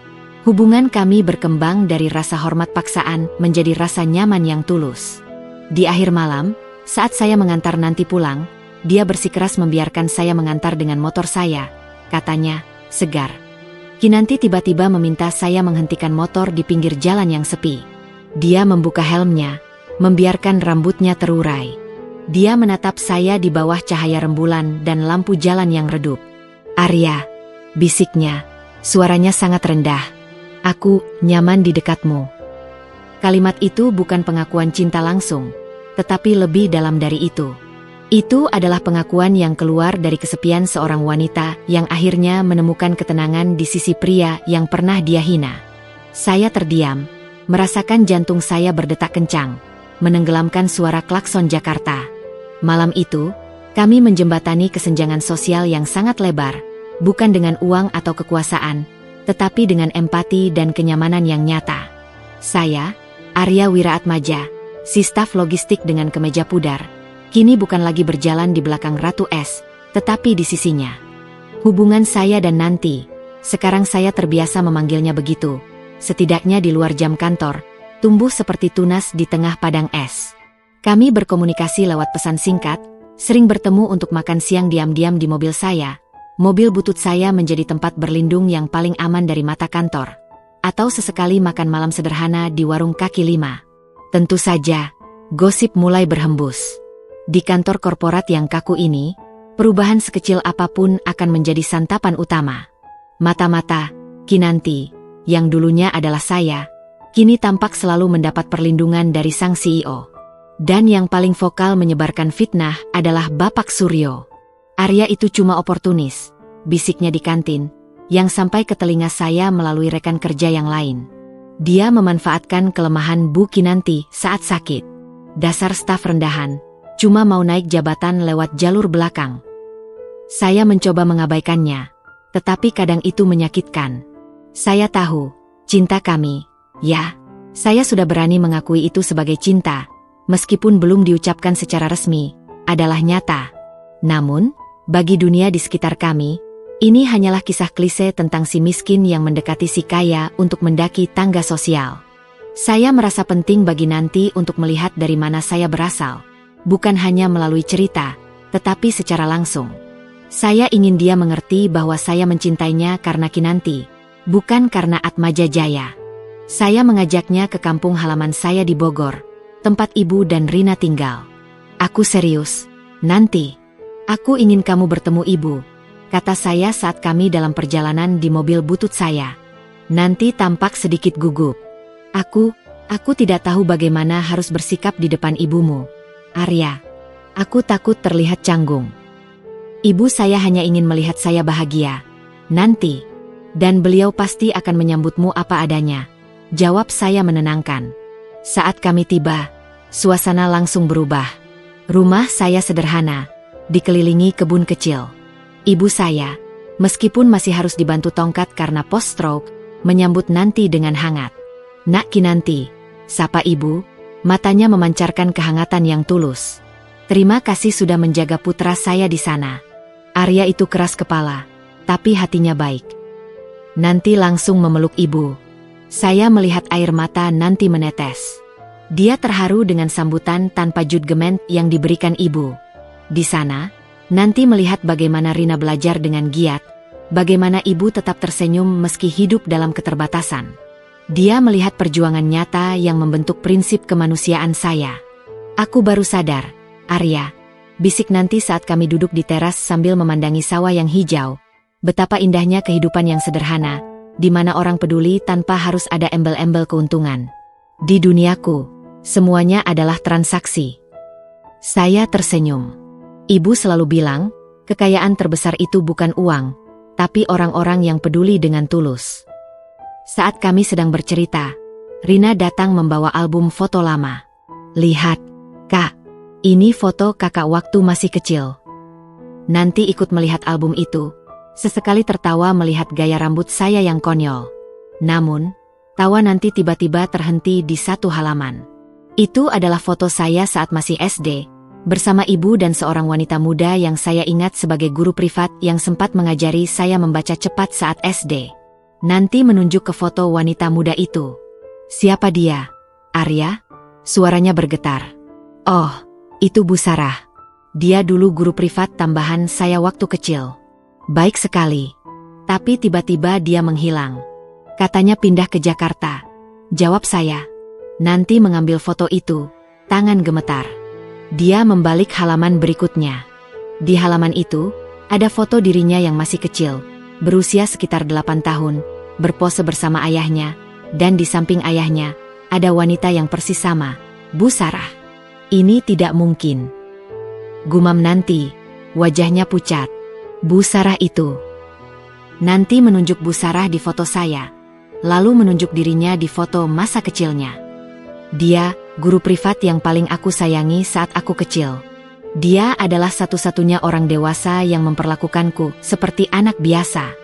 Hubungan kami berkembang dari rasa hormat paksaan menjadi rasa nyaman yang tulus. Di akhir malam, saat saya mengantar Nanti pulang, dia bersikeras membiarkan saya mengantar dengan motor saya, katanya, segar. Kinanti tiba-tiba meminta saya menghentikan motor di pinggir jalan yang sepi. Dia membuka helmnya, membiarkan rambutnya terurai. Dia menatap saya di bawah cahaya rembulan dan lampu jalan yang redup. "Arya," bisiknya, suaranya sangat rendah. "Aku nyaman di dekatmu." Kalimat itu bukan pengakuan cinta langsung, tetapi lebih dalam dari itu. Itu adalah pengakuan yang keluar dari kesepian seorang wanita yang akhirnya menemukan ketenangan di sisi pria yang pernah dia hina. Saya terdiam, merasakan jantung saya berdetak kencang, menenggelamkan suara klakson Jakarta. Malam itu, kami menjembatani kesenjangan sosial yang sangat lebar, bukan dengan uang atau kekuasaan, tetapi dengan empati dan kenyamanan yang nyata. Saya, Arya Wiraatmaja, si staf logistik dengan kemeja pudar, kini bukan lagi berjalan di belakang Ratu S, tetapi di sisinya. Hubungan saya dan Nanti, sekarang saya terbiasa memanggilnya begitu, setidaknya di luar jam kantor, tumbuh seperti tunas di tengah padang es. Kami berkomunikasi lewat pesan singkat, sering bertemu untuk makan siang diam-diam di mobil saya. Mobil butut saya menjadi tempat berlindung yang paling aman dari mata kantor. Atau sesekali makan malam sederhana di warung kaki lima. Tentu saja, gosip mulai berhembus. Di kantor korporat yang kaku ini, perubahan sekecil apapun akan menjadi santapan utama. Mata-mata, Kinanti, yang dulunya adalah saya, kini tampak selalu mendapat perlindungan dari sang CEO. Dan yang paling vokal menyebarkan fitnah adalah Bapak Suryo. Arya itu cuma oportunis, bisiknya di kantin, yang sampai ke telinga saya melalui rekan kerja yang lain. Dia memanfaatkan kelemahan Bu Kinanti saat sakit. Dasar staf rendahan, cuma mau naik jabatan lewat jalur belakang. Saya mencoba mengabaikannya, tetapi kadang itu menyakitkan. Saya tahu, cinta kami, ya, saya sudah berani mengakui itu sebagai cinta, meskipun belum diucapkan secara resmi, adalah nyata. Namun, bagi dunia di sekitar kami, ini hanyalah kisah klise tentang si miskin yang mendekati si kaya untuk mendaki tangga sosial. Saya merasa penting bagi Nanti untuk melihat dari mana saya berasal, bukan hanya melalui cerita, tetapi secara langsung. Saya ingin dia mengerti bahwa saya mencintainya karena Kinanti, bukan karena Atmaja Jaya. Saya mengajaknya ke kampung halaman saya di Bogor, tempat ibu dan Rina tinggal. Aku serius, Nanti. Aku ingin kamu bertemu ibu, kata saya saat kami dalam perjalanan di mobil butut saya. Nanti tampak sedikit gugup. Aku tidak tahu bagaimana harus bersikap di depan ibumu, Arya. Aku takut terlihat canggung. Ibu saya hanya ingin melihat saya bahagia, Nanti. Dan beliau pasti akan menyambutmu apa adanya, jawab saya menenangkan. Saat kami tiba, suasana langsung berubah. Rumah saya sederhana, dikelilingi kebun kecil. Ibu saya, meskipun masih harus dibantu tongkat karena post-stroke, menyambut Nanti dengan hangat. Nak Kinanti, sapa ibu, matanya memancarkan kehangatan yang tulus. Terima kasih sudah menjaga putra saya di sana. Arya itu keras kepala, tapi hatinya baik. Nanti langsung memeluk ibu. Saya melihat air mata Nanti menetes. Dia terharu dengan sambutan tanpa judgement yang diberikan ibu. Di sana, Nanti melihat bagaimana Rina belajar dengan giat, bagaimana ibu tetap tersenyum meski hidup dalam keterbatasan. Dia melihat perjuangan nyata yang membentuk prinsip kemanusiaan saya. Aku baru sadar, Arya, bisik Nanti saat kami duduk di teras sambil memandangi sawah yang hijau, betapa indahnya kehidupan yang sederhana, di mana orang peduli tanpa harus ada embel-embel keuntungan. Di duniaku, semuanya adalah transaksi. Saya tersenyum. Ibu selalu bilang, kekayaan terbesar itu bukan uang, tapi orang-orang yang peduli dengan tulus. Saat kami sedang bercerita, Rina datang membawa album foto lama. Lihat, Kak, ini foto kakak waktu masih kecil. Nanti ikut melihat album itu, sesekali tertawa melihat gaya rambut saya yang konyol. Namun, tawa Nanti tiba-tiba terhenti di satu halaman. Itu adalah foto saya saat masih SD, bersama ibu dan seorang wanita muda yang saya ingat sebagai guru privat yang sempat mengajari saya membaca cepat saat SD. Nanti menunjuk ke foto wanita muda itu. Siapa dia? Arya? Suaranya bergetar. Oh, itu Bu Sarah. Dia dulu guru privat tambahan saya waktu kecil. Baik sekali. Tapi tiba-tiba dia menghilang. Katanya pindah ke Jakarta. Jawab saya. Nanti mengambil foto itu, tangan gemetar. Dia membalik halaman berikutnya. Di halaman itu, ada foto dirinya yang masih kecil, berusia sekitar 8 tahun, berpose bersama ayahnya, dan di samping ayahnya, ada wanita yang persis sama, Bu Sarah. Ini tidak mungkin. Gumam Nanti, wajahnya pucat. Bu Sarah itu. Nanti menunjuk Bu Sarah di foto saya, lalu menunjuk dirinya di foto masa kecilnya. Dia, guru privat yang paling aku sayangi saat aku kecil. Dia adalah satu-satunya orang dewasa yang memperlakukanku seperti anak biasa.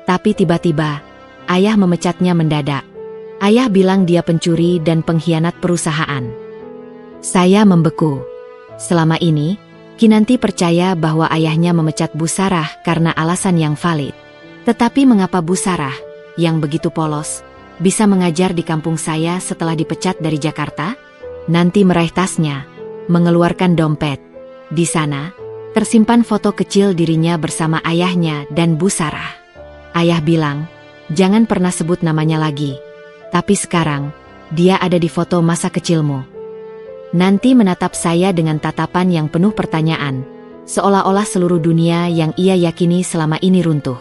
Tapi tiba-tiba, ayah memecatnya mendadak. Ayah bilang dia pencuri dan pengkhianat perusahaan. Saya membeku. Selama ini, Kinanti percaya bahwa ayahnya memecat Bu Sarah karena alasan yang valid. Tetapi mengapa Bu Sarah, yang begitu polos, bisa mengajar di kampung saya setelah dipecat dari Jakarta? Nanti meraih tasnya, mengeluarkan dompet. Di sana, tersimpan foto kecil dirinya bersama ayahnya dan Bu Sarah. Ayah bilang, jangan pernah sebut namanya lagi. Tapi sekarang, dia ada di foto masa kecilmu. Nanti menatap saya dengan tatapan yang penuh pertanyaan, seolah-olah seluruh dunia yang ia yakini selama ini runtuh.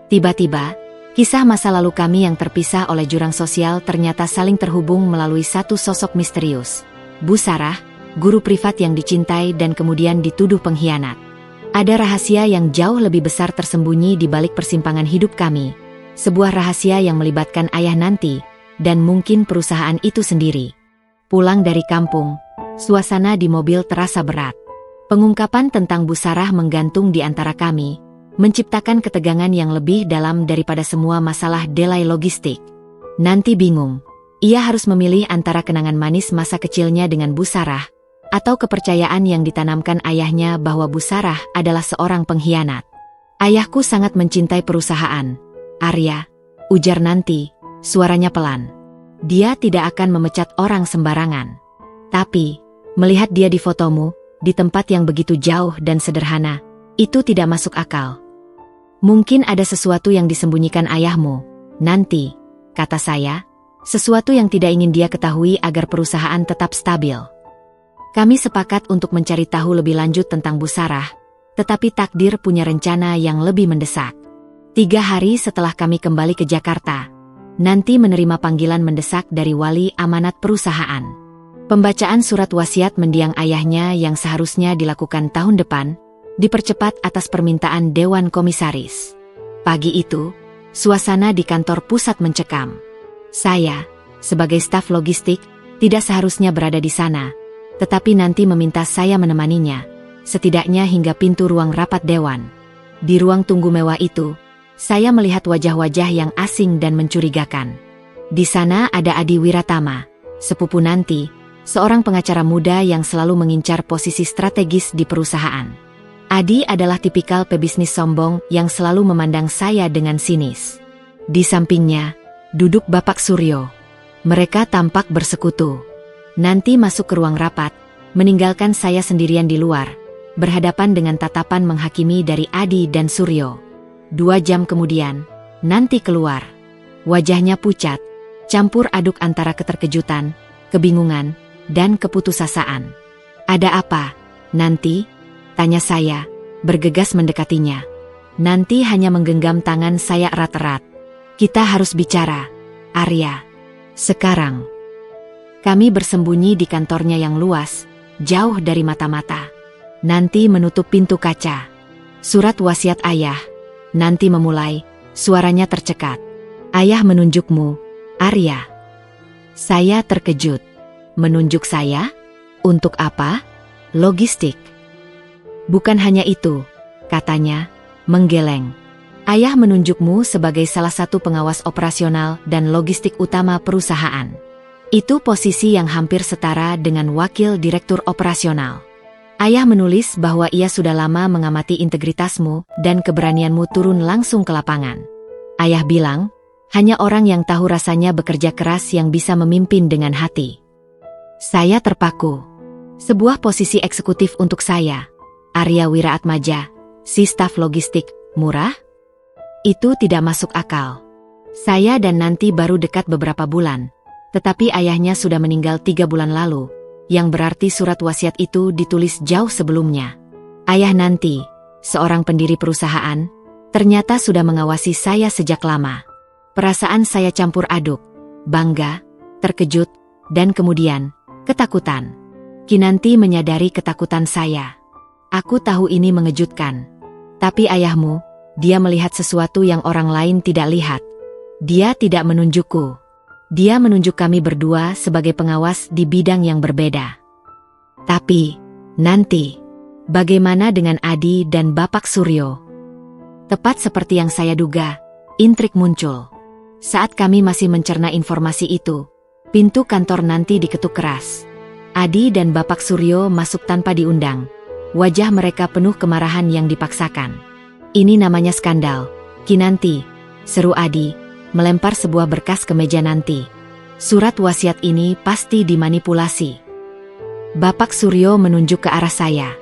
Tiba-tiba, kisah masa lalu kami yang terpisah oleh jurang sosial ternyata saling terhubung melalui satu sosok misterius. Bu Sarah, guru privat yang dicintai dan kemudian dituduh pengkhianat. Ada rahasia yang jauh lebih besar tersembunyi di balik persimpangan hidup kami. Sebuah rahasia yang melibatkan ayah Nanti, dan mungkin perusahaan itu sendiri. Pulang dari kampung, suasana di mobil terasa berat. Pengungkapan tentang Bu Sarah menggantung di antara kami, menciptakan ketegangan yang lebih dalam daripada semua masalah delay logistik. Nanti bingung, ia harus memilih antara kenangan manis masa kecilnya dengan Bu Sarah, atau kepercayaan yang ditanamkan ayahnya bahwa Bu Sarah adalah seorang pengkhianat. Ayahku sangat mencintai perusahaan, Arya, ujar Nanti, suaranya pelan. Dia tidak akan memecat orang sembarangan. Tapi, melihat dia di fotomu, di tempat yang begitu jauh dan sederhana, itu tidak masuk akal. Mungkin ada sesuatu yang disembunyikan ayahmu, Nanti, kata saya, sesuatu yang tidak ingin dia ketahui agar perusahaan tetap stabil. Kami sepakat untuk mencari tahu lebih lanjut tentang Bu Sarah, tetapi takdir punya rencana yang lebih mendesak. 3 hari setelah kami kembali ke Jakarta, Nanti menerima panggilan mendesak dari wali amanat perusahaan. Pembacaan surat wasiat mendiang ayahnya yang seharusnya dilakukan tahun depan, dipercepat atas permintaan Dewan Komisaris. Pagi itu, suasana di kantor pusat mencekam. Saya, sebagai staf logistik, tidak seharusnya berada di sana, tetapi Nanti meminta saya menemaninya, setidaknya hingga pintu ruang rapat dewan. Di ruang tunggu mewah itu, saya melihat wajah-wajah yang asing dan mencurigakan. Di sana ada Adi Wiratama, sepupu Nanti, seorang pengacara muda yang selalu mengincar posisi strategis di perusahaan. Adi adalah tipikal pebisnis sombong yang selalu memandang saya dengan sinis. Di sampingnya, duduk Bapak Suryo. Mereka tampak bersekutu. Nanti masuk ke ruang rapat, meninggalkan saya sendirian di luar, berhadapan dengan tatapan menghakimi dari Adi dan Suryo. 2 jam kemudian, Nanti keluar. Wajahnya pucat, campur aduk antara keterkejutan, kebingungan, dan keputusasaan. Ada apa, Nanti? Tanya saya, bergegas mendekatinya. Nanti hanya menggenggam tangan saya erat-erat. Kita harus bicara, Arya. Sekarang. Kami bersembunyi di kantornya yang luas, jauh dari mata-mata. Nanti menutup pintu kaca. Surat wasiat ayah. Nanti memulai, suaranya tercekat. Ayah menunjukmu, Arya. Saya terkejut. Menunjuk saya? Untuk apa? Logistik. Bukan hanya itu, katanya, menggeleng. Ayah menunjukmu sebagai salah satu pengawas operasional dan logistik utama perusahaan. Itu posisi yang hampir setara dengan wakil direktur operasional. Ayah menulis bahwa ia sudah lama mengamati integritasmu dan keberanianmu turun langsung ke lapangan. Ayah bilang, hanya orang yang tahu rasanya bekerja keras yang bisa memimpin dengan hati. Saya terpaku. Sebuah posisi eksekutif untuk saya, Arya Wiraatmaja, si staf logistik, murah? Itu tidak masuk akal. Saya dan Nanti baru dekat beberapa bulan, tetapi ayahnya sudah meninggal 3 bulan lalu, yang berarti surat wasiat itu ditulis jauh sebelumnya. Ayah Nanti, seorang pendiri perusahaan, ternyata sudah mengawasi saya sejak lama. Perasaan saya campur aduk, bangga, terkejut, dan kemudian, ketakutan. Kinanti menyadari ketakutan saya. Aku tahu ini mengejutkan. Tapi ayahmu, dia melihat sesuatu yang orang lain tidak lihat. Dia tidak menunjukku. Dia menunjuk kami berdua sebagai pengawas di bidang yang berbeda. Tapi, Nanti, bagaimana dengan Adi dan Bapak Suryo? Tepat seperti yang saya duga, intrik muncul. Saat kami masih mencerna informasi itu, pintu kantor Nanti diketuk keras. Adi dan Bapak Suryo masuk tanpa diundang. Wajah mereka penuh kemarahan yang dipaksakan. Ini namanya skandal, Kinanti, seru Adi, melempar sebuah berkas ke meja Nanti. Surat wasiat ini pasti dimanipulasi. Bapak Suryo menunjuk ke arah saya.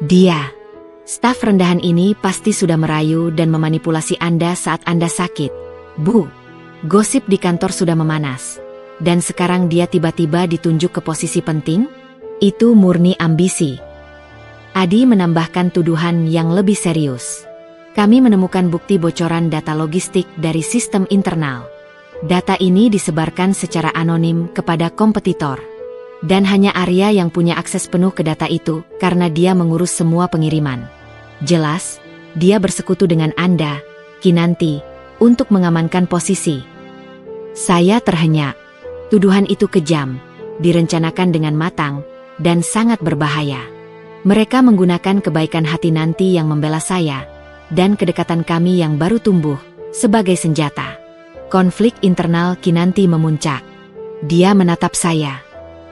Dia, staf rendahan ini pasti sudah merayu dan memanipulasi Anda saat Anda sakit. Bu, gosip di kantor sudah memanas. Dan sekarang dia tiba-tiba ditunjuk ke posisi penting? Itu murni ambisi. Adi menambahkan tuduhan yang lebih serius. Kami menemukan bukti bocoran data logistik dari sistem internal. Data ini disebarkan secara anonim kepada kompetitor. Dan hanya Arya yang punya akses penuh ke data itu karena dia mengurus semua pengiriman. Jelas, dia bersekutu dengan Anda, Kinanti, untuk mengamankan posisi. Saya terhenyak. Tuduhan itu kejam, direncanakan dengan matang, dan sangat berbahaya. Mereka menggunakan kebaikan hati Nanti yang membela saya, dan kedekatan kami yang baru tumbuh, sebagai senjata. Konflik internal Kinanti memuncak. Dia menatap saya.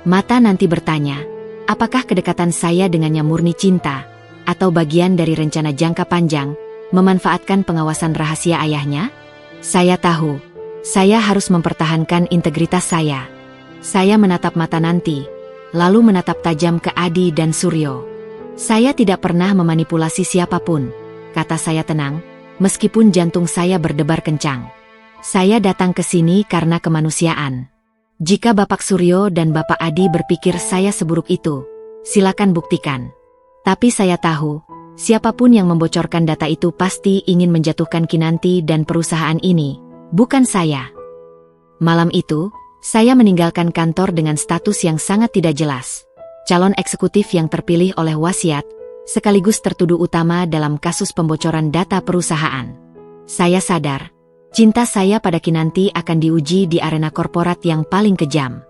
Mata Nanti bertanya, apakah kedekatan saya dengannya murni cinta, atau bagian dari rencana jangka panjang, memanfaatkan pengawasan rahasia ayahnya? Saya tahu, saya harus mempertahankan integritas saya. Saya menatap mata Nanti, lalu menatap tajam ke Adi dan Suryo. Saya tidak pernah memanipulasi siapapun, kata saya tenang, meskipun jantung saya berdebar kencang. Saya datang ke sini karena kemanusiaan. Jika Bapak Suryo dan Bapak Adi berpikir saya seburuk itu, silakan buktikan. Tapi saya tahu, siapapun yang membocorkan data itu pasti ingin menjatuhkan Kinanti dan perusahaan ini, bukan saya. Malam itu, saya meninggalkan kantor dengan status yang sangat tidak jelas. Calon eksekutif yang terpilih oleh wasiat, sekaligus tertuduh utama dalam kasus pembocoran data perusahaan. Saya sadar, cinta saya pada Kinanti akan diuji di arena korporat yang paling kejam.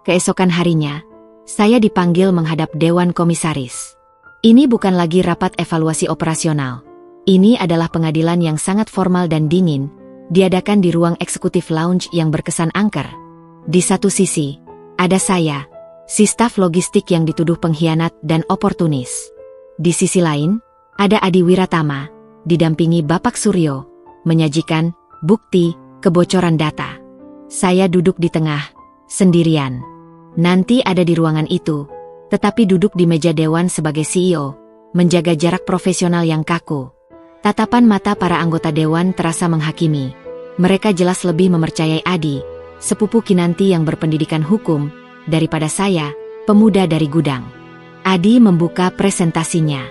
Keesokan harinya, saya dipanggil menghadap Dewan Komisaris. Ini bukan lagi rapat evaluasi operasional. Ini adalah pengadilan yang sangat formal dan dingin, diadakan di ruang eksekutif lounge yang berkesan angker. Di satu sisi, ada saya, si staf logistik yang dituduh pengkhianat dan oportunis. Di sisi lain, ada Adi Wiratama, didampingi Bapak Suryo, menyajikan bukti kebocoran data. Saya duduk di tengah, sendirian. Nanti ada di ruangan itu, tetapi duduk di meja dewan sebagai CEO, menjaga jarak profesional yang kaku. Tatapan mata para anggota dewan terasa menghakimi. Mereka jelas lebih mempercayai Adi, sepupu Kinanti yang berpendidikan hukum, daripada saya, pemuda dari gudang. Adi membuka presentasinya.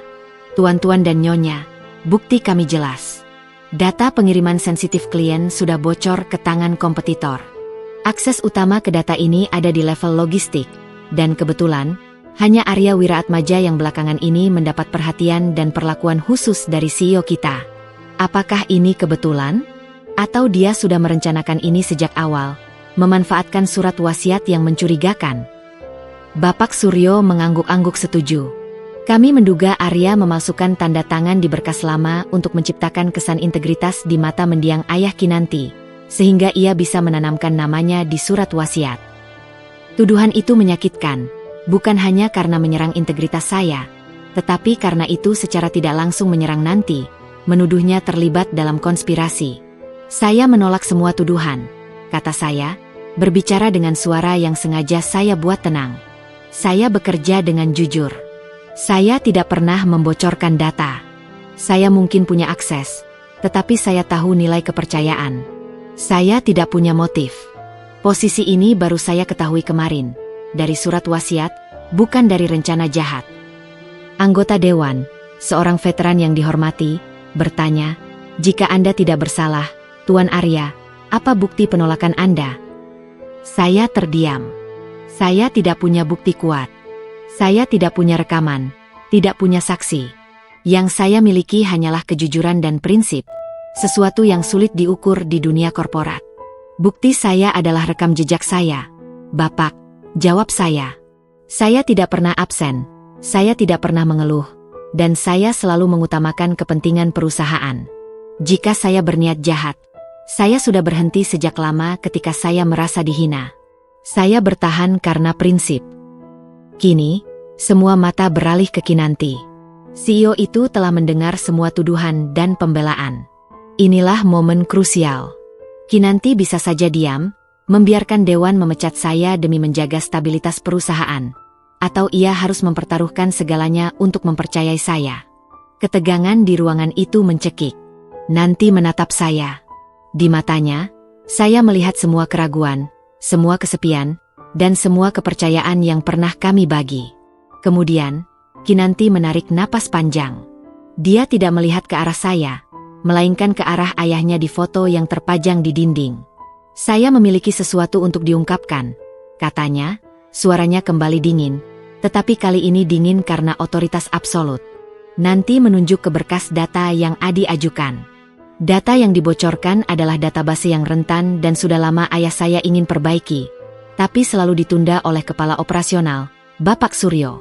Tuan-tuan dan nyonya, bukti kami jelas. Data pengiriman sensitif klien sudah bocor ke tangan kompetitor. Akses utama ke data ini ada di level logistik, dan kebetulan, hanya Arya Wiraatmaja yang belakangan ini mendapat perhatian dan perlakuan khusus dari CEO kita. Apakah ini kebetulan? Atau dia sudah merencanakan ini sejak awal, memanfaatkan surat wasiat yang mencurigakan? Bapak Suryo mengangguk-angguk setuju. Kami menduga Arya memasukkan tanda tangan di berkas lama untuk menciptakan kesan integritas di mata mendiang ayah Kinanti, sehingga ia bisa menanamkan namanya di surat wasiat. Tuduhan itu menyakitkan. Bukan hanya karena menyerang integritas saya, tetapi karena itu secara tidak langsung menyerang Nanti, menuduhnya terlibat dalam konspirasi. Saya menolak semua tuduhan, kata saya, berbicara dengan suara yang sengaja saya buat tenang. Saya bekerja dengan jujur. Saya tidak pernah membocorkan data. Saya mungkin punya akses, tetapi saya tahu nilai kepercayaan. Saya tidak punya motif. Posisi ini baru saya ketahui kemarin. Dari surat wasiat, bukan dari rencana jahat. Anggota Dewan, seorang veteran yang dihormati, bertanya, jika Anda tidak bersalah, Tuan Arya, apa bukti penolakan Anda? Saya terdiam. Saya tidak punya bukti kuat. Saya tidak punya rekaman, tidak punya saksi. Yang saya miliki hanyalah kejujuran dan prinsip, sesuatu yang sulit diukur di dunia korporat. Bukti saya adalah rekam jejak saya, Bapak. Jawab saya. Saya tidak pernah absen, saya tidak pernah mengeluh, dan saya selalu mengutamakan kepentingan perusahaan. Jika saya berniat jahat, saya sudah berhenti sejak lama ketika saya merasa dihina. Saya bertahan karena prinsip. Kini, semua mata beralih ke Kinanti. CEO itu telah mendengar semua tuduhan dan pembelaan. Inilah momen krusial. Kinanti bisa saja diam, membiarkan Dewan memecat saya demi menjaga stabilitas perusahaan, atau ia harus mempertaruhkan segalanya untuk mempercayai saya. Ketegangan di ruangan itu mencekik. Nanti menatap saya. Di matanya, saya melihat semua keraguan, semua kesepian, dan semua kepercayaan yang pernah kami bagi. Kemudian, Kinanti menarik napas panjang. Dia tidak melihat ke arah saya, melainkan ke arah ayahnya di foto yang terpajang di dinding. Saya memiliki sesuatu untuk diungkapkan, katanya, suaranya kembali dingin, tetapi kali ini dingin karena otoritas absolut. Nanti menunjuk ke berkas data yang Adi ajukan. Data yang dibocorkan adalah database yang rentan dan sudah lama ayah saya ingin perbaiki, tapi selalu ditunda oleh kepala operasional, Bapak Suryo.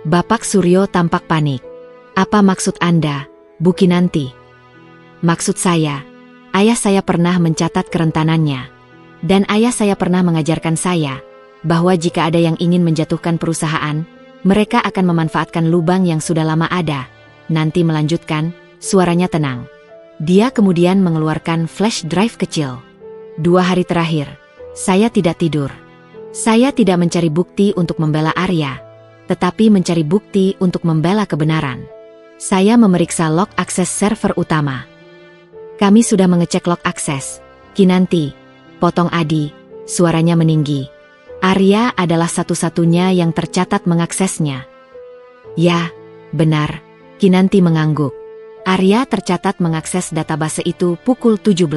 Bapak Suryo tampak panik. Apa maksud Anda, Bu Kinanti? Maksud saya, ayah saya pernah mencatat kerentanannya. Dan ayah saya pernah mengajarkan saya, bahwa jika ada yang ingin menjatuhkan perusahaan, mereka akan memanfaatkan lubang yang sudah lama ada. Nanti melanjutkan, suaranya tenang. Dia kemudian mengeluarkan flash drive kecil. 2 hari terakhir, saya tidak tidur. Saya tidak mencari bukti untuk membela Arya, tetapi mencari bukti untuk membela kebenaran. Saya memeriksa log akses server utama. Kami sudah mengecek log akses. Kinanti, potong Adi, suaranya meninggi. Arya adalah satu-satunya yang tercatat mengaksesnya. Ya, benar, Kinanti mengangguk. Arya tercatat mengakses database itu pukul 17.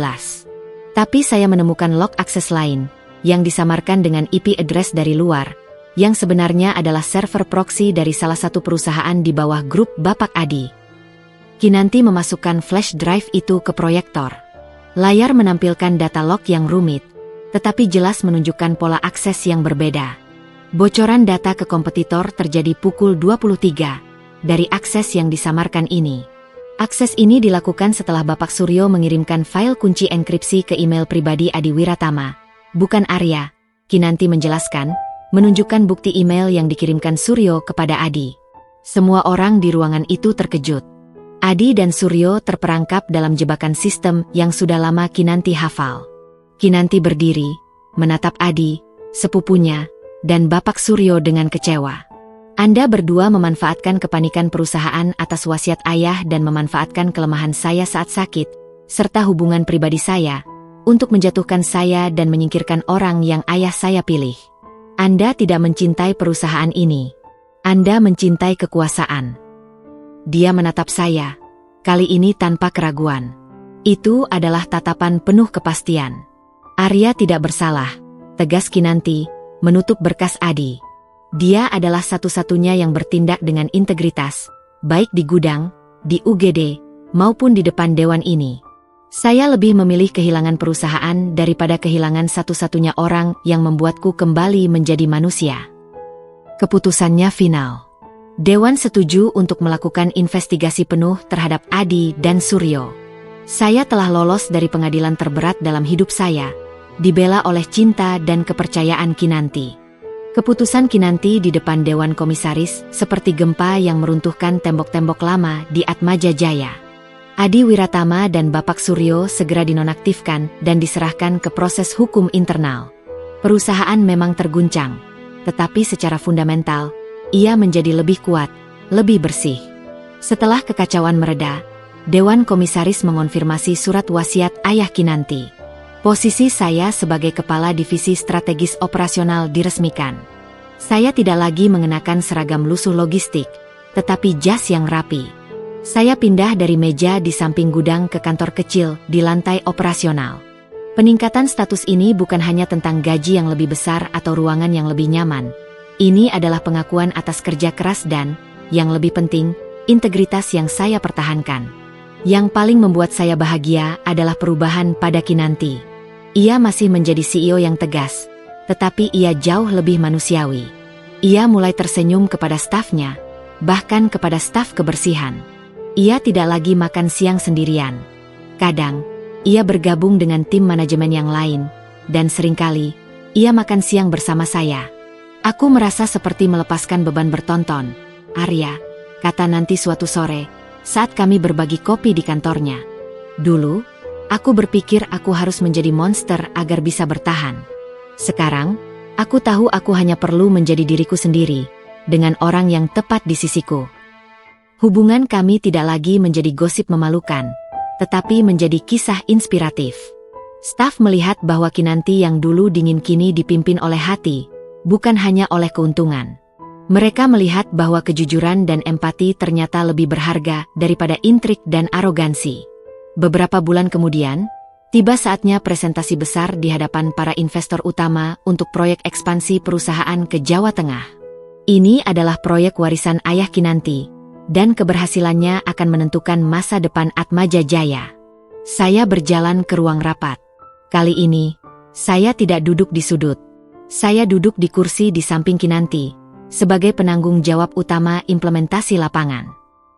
Tapi saya menemukan log akses lain, yang disamarkan dengan IP address dari luar, yang sebenarnya adalah server proxy dari salah satu perusahaan di bawah grup Bapak Adi. Kinanti memasukkan flash drive itu ke proyektor. Layar menampilkan data log yang rumit, tetapi jelas menunjukkan pola akses yang berbeda. Bocoran data ke kompetitor terjadi pukul 23 dari akses yang disamarkan ini. Akses ini dilakukan setelah Bapak Suryo mengirimkan file kunci enkripsi ke email pribadi Adi Wiratama, bukan Arya. Kinanti menjelaskan, menunjukkan bukti email yang dikirimkan Suryo kepada Adi. Semua orang di ruangan itu terkejut. Adi dan Suryo terperangkap dalam jebakan sistem yang sudah lama Kinanti hafal. Kinanti berdiri, menatap Adi, sepupunya, dan Bapak Suryo dengan kecewa. Anda berdua memanfaatkan kepanikan perusahaan atas wasiat ayah dan memanfaatkan kelemahan saya saat sakit, serta hubungan pribadi saya, untuk menjatuhkan saya dan menyingkirkan orang yang ayah saya pilih. Anda tidak mencintai perusahaan ini. Anda mencintai kekuasaan. Dia menatap saya, kali ini tanpa keraguan. Itu adalah tatapan penuh kepastian. Arya tidak bersalah, tegas Kinanti, menutup berkas Adi. Dia adalah satu-satunya yang bertindak dengan integritas, baik di gudang, di UGD, maupun di depan dewan ini. Saya lebih memilih kehilangan perusahaan daripada kehilangan satu-satunya orang yang membuatku kembali menjadi manusia. Keputusannya final. Dewan setuju untuk melakukan investigasi penuh terhadap Adi dan Suryo. Saya telah lolos dari pengadilan terberat dalam hidup saya, dibela oleh cinta dan kepercayaan Kinanti. Keputusan Kinanti di depan Dewan Komisaris seperti gempa yang meruntuhkan tembok-tembok lama di Atmaja Jaya. Adi Wiratama dan Bapak Suryo segera dinonaktifkan dan diserahkan ke proses hukum internal. Perusahaan memang terguncang, tetapi secara fundamental, ia menjadi lebih kuat, lebih bersih. Setelah kekacauan mereda, Dewan Komisaris mengonfirmasi surat wasiat ayah Kinanti. Posisi saya sebagai Kepala Divisi Strategis Operasional diresmikan. Saya tidak lagi mengenakan seragam lusuh logistik, tetapi jas yang rapi. Saya pindah dari meja di samping gudang ke kantor kecil di lantai operasional. Peningkatan status ini bukan hanya tentang gaji yang lebih besar atau ruangan yang lebih nyaman. Ini adalah pengakuan atas kerja keras dan, yang lebih penting, integritas yang saya pertahankan. Yang paling membuat saya bahagia adalah perubahan pada Kinanti. Ia masih menjadi CEO yang tegas, tetapi ia jauh lebih manusiawi. Ia mulai tersenyum kepada stafnya, bahkan kepada staf kebersihan. Ia tidak lagi makan siang sendirian. Kadang, ia bergabung dengan tim manajemen yang lain, dan seringkali, ia makan siang bersama saya. Aku merasa seperti melepaskan beban bertonton. Arya, kata nanti suatu sore, saat kami berbagi kopi di kantornya. Dulu, aku berpikir aku harus menjadi monster agar bisa bertahan. Sekarang, aku tahu aku hanya perlu menjadi diriku sendiri, dengan orang yang tepat di sisiku. Hubungan kami tidak lagi menjadi gosip memalukan, tetapi menjadi kisah inspiratif. Staf melihat bahwa Kinanti yang dulu dingin kini dipimpin oleh hati, bukan hanya oleh keuntungan. Mereka melihat bahwa kejujuran dan empati ternyata lebih berharga daripada intrik dan arogansi. Beberapa bulan kemudian, tiba saatnya presentasi besar di hadapan para investor utama untuk proyek ekspansi perusahaan ke Jawa Tengah. Ini adalah proyek warisan ayah Kinanti, dan keberhasilannya akan menentukan masa depan Atmaja Jaya. Saya berjalan ke ruang rapat. Kali ini, saya tidak duduk di sudut. Saya duduk di kursi di samping Kinanti, sebagai penanggung jawab utama implementasi lapangan.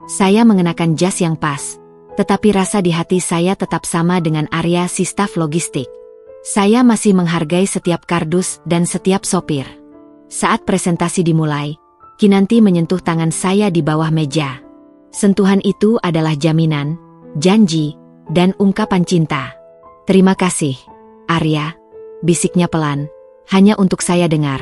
Saya mengenakan jas yang pas, tetapi rasa di hati saya tetap sama dengan Arya si staf logistik. Saya masih menghargai setiap kardus dan setiap sopir. Saat presentasi dimulai, Kinanti menyentuh tangan saya di bawah meja. Sentuhan itu adalah jaminan, janji, dan ungkapan cinta. "Terima kasih, Arya," bisiknya pelan, hanya untuk saya dengar.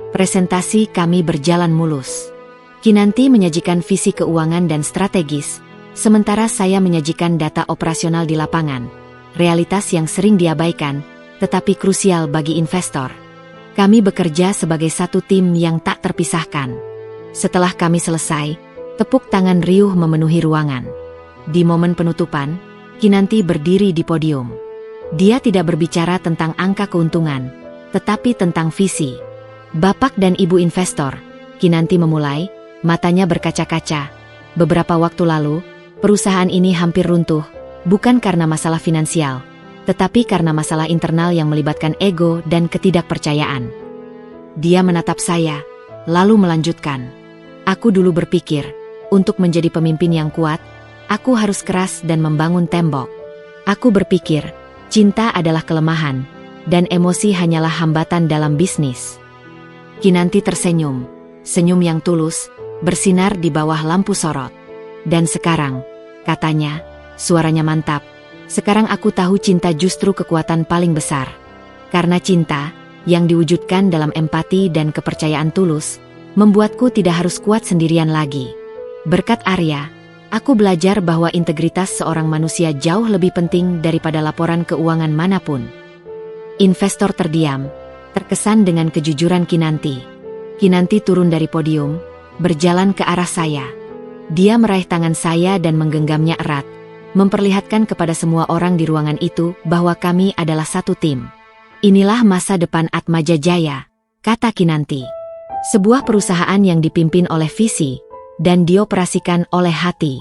Presentasi kami berjalan mulus. Kinanti menyajikan visi keuangan dan strategis, sementara saya menyajikan data operasional di lapangan, realitas yang sering diabaikan, tetapi krusial bagi investor. Kami bekerja sebagai satu tim yang tak terpisahkan. Setelah kami selesai, tepuk tangan riuh memenuhi ruangan. Di momen penutupan, Kinanti berdiri di podium. Dia tidak berbicara tentang angka keuntungan, tetapi tentang visi. "Bapak dan Ibu investor," Kinanti memulai, matanya berkaca-kaca. "Beberapa waktu lalu, perusahaan ini hampir runtuh, bukan karena masalah finansial, tetapi karena masalah internal yang melibatkan ego dan ketidakpercayaan." Dia menatap saya, lalu melanjutkan, "Aku dulu berpikir, untuk menjadi pemimpin yang kuat, aku harus keras dan membangun tembok. Aku berpikir, cinta adalah kelemahan, dan emosi hanyalah hambatan dalam bisnis." Kinanti tersenyum, senyum yang tulus, bersinar di bawah lampu sorot. "Dan sekarang," katanya, suaranya mantap, "sekarang aku tahu cinta justru kekuatan paling besar. Karena cinta, yang diwujudkan dalam empati dan kepercayaan tulus, membuatku tidak harus kuat sendirian lagi." Berkat Arya, aku belajar bahwa integritas seorang manusia jauh lebih penting daripada laporan keuangan manapun. Investor terdiam, terkesan dengan kejujuran Kinanti. Kinanti turun dari podium, berjalan ke arah saya. Dia meraih tangan saya dan menggenggamnya erat, memperlihatkan kepada semua orang di ruangan itu bahwa kami adalah satu tim. "Inilah masa depan Atmaja Jaya," kata Kinanti. "Sebuah perusahaan yang dipimpin oleh visi, dan dioperasikan oleh hati."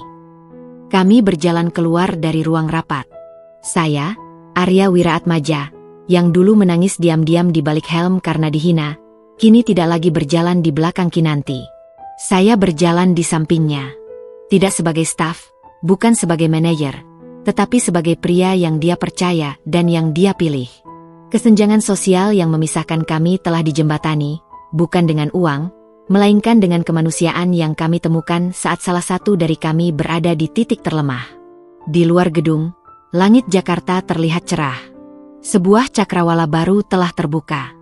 Kami berjalan keluar dari ruang rapat. Saya, Arya Wiraatmaja, yang dulu menangis diam-diam di balik helm karena dihina, kini tidak lagi berjalan di belakang Kinanti. Saya berjalan di sampingnya. Tidak sebagai staf, bukan sebagai manajer, tetapi sebagai pria yang dia percaya dan yang dia pilih. Kesenjangan sosial yang memisahkan kami telah dijembatani, bukan dengan uang, melainkan dengan kemanusiaan yang kami temukan saat salah satu dari kami berada di titik terlemah. Di luar gedung, langit Jakarta terlihat cerah. Sebuah cakrawala baru telah terbuka.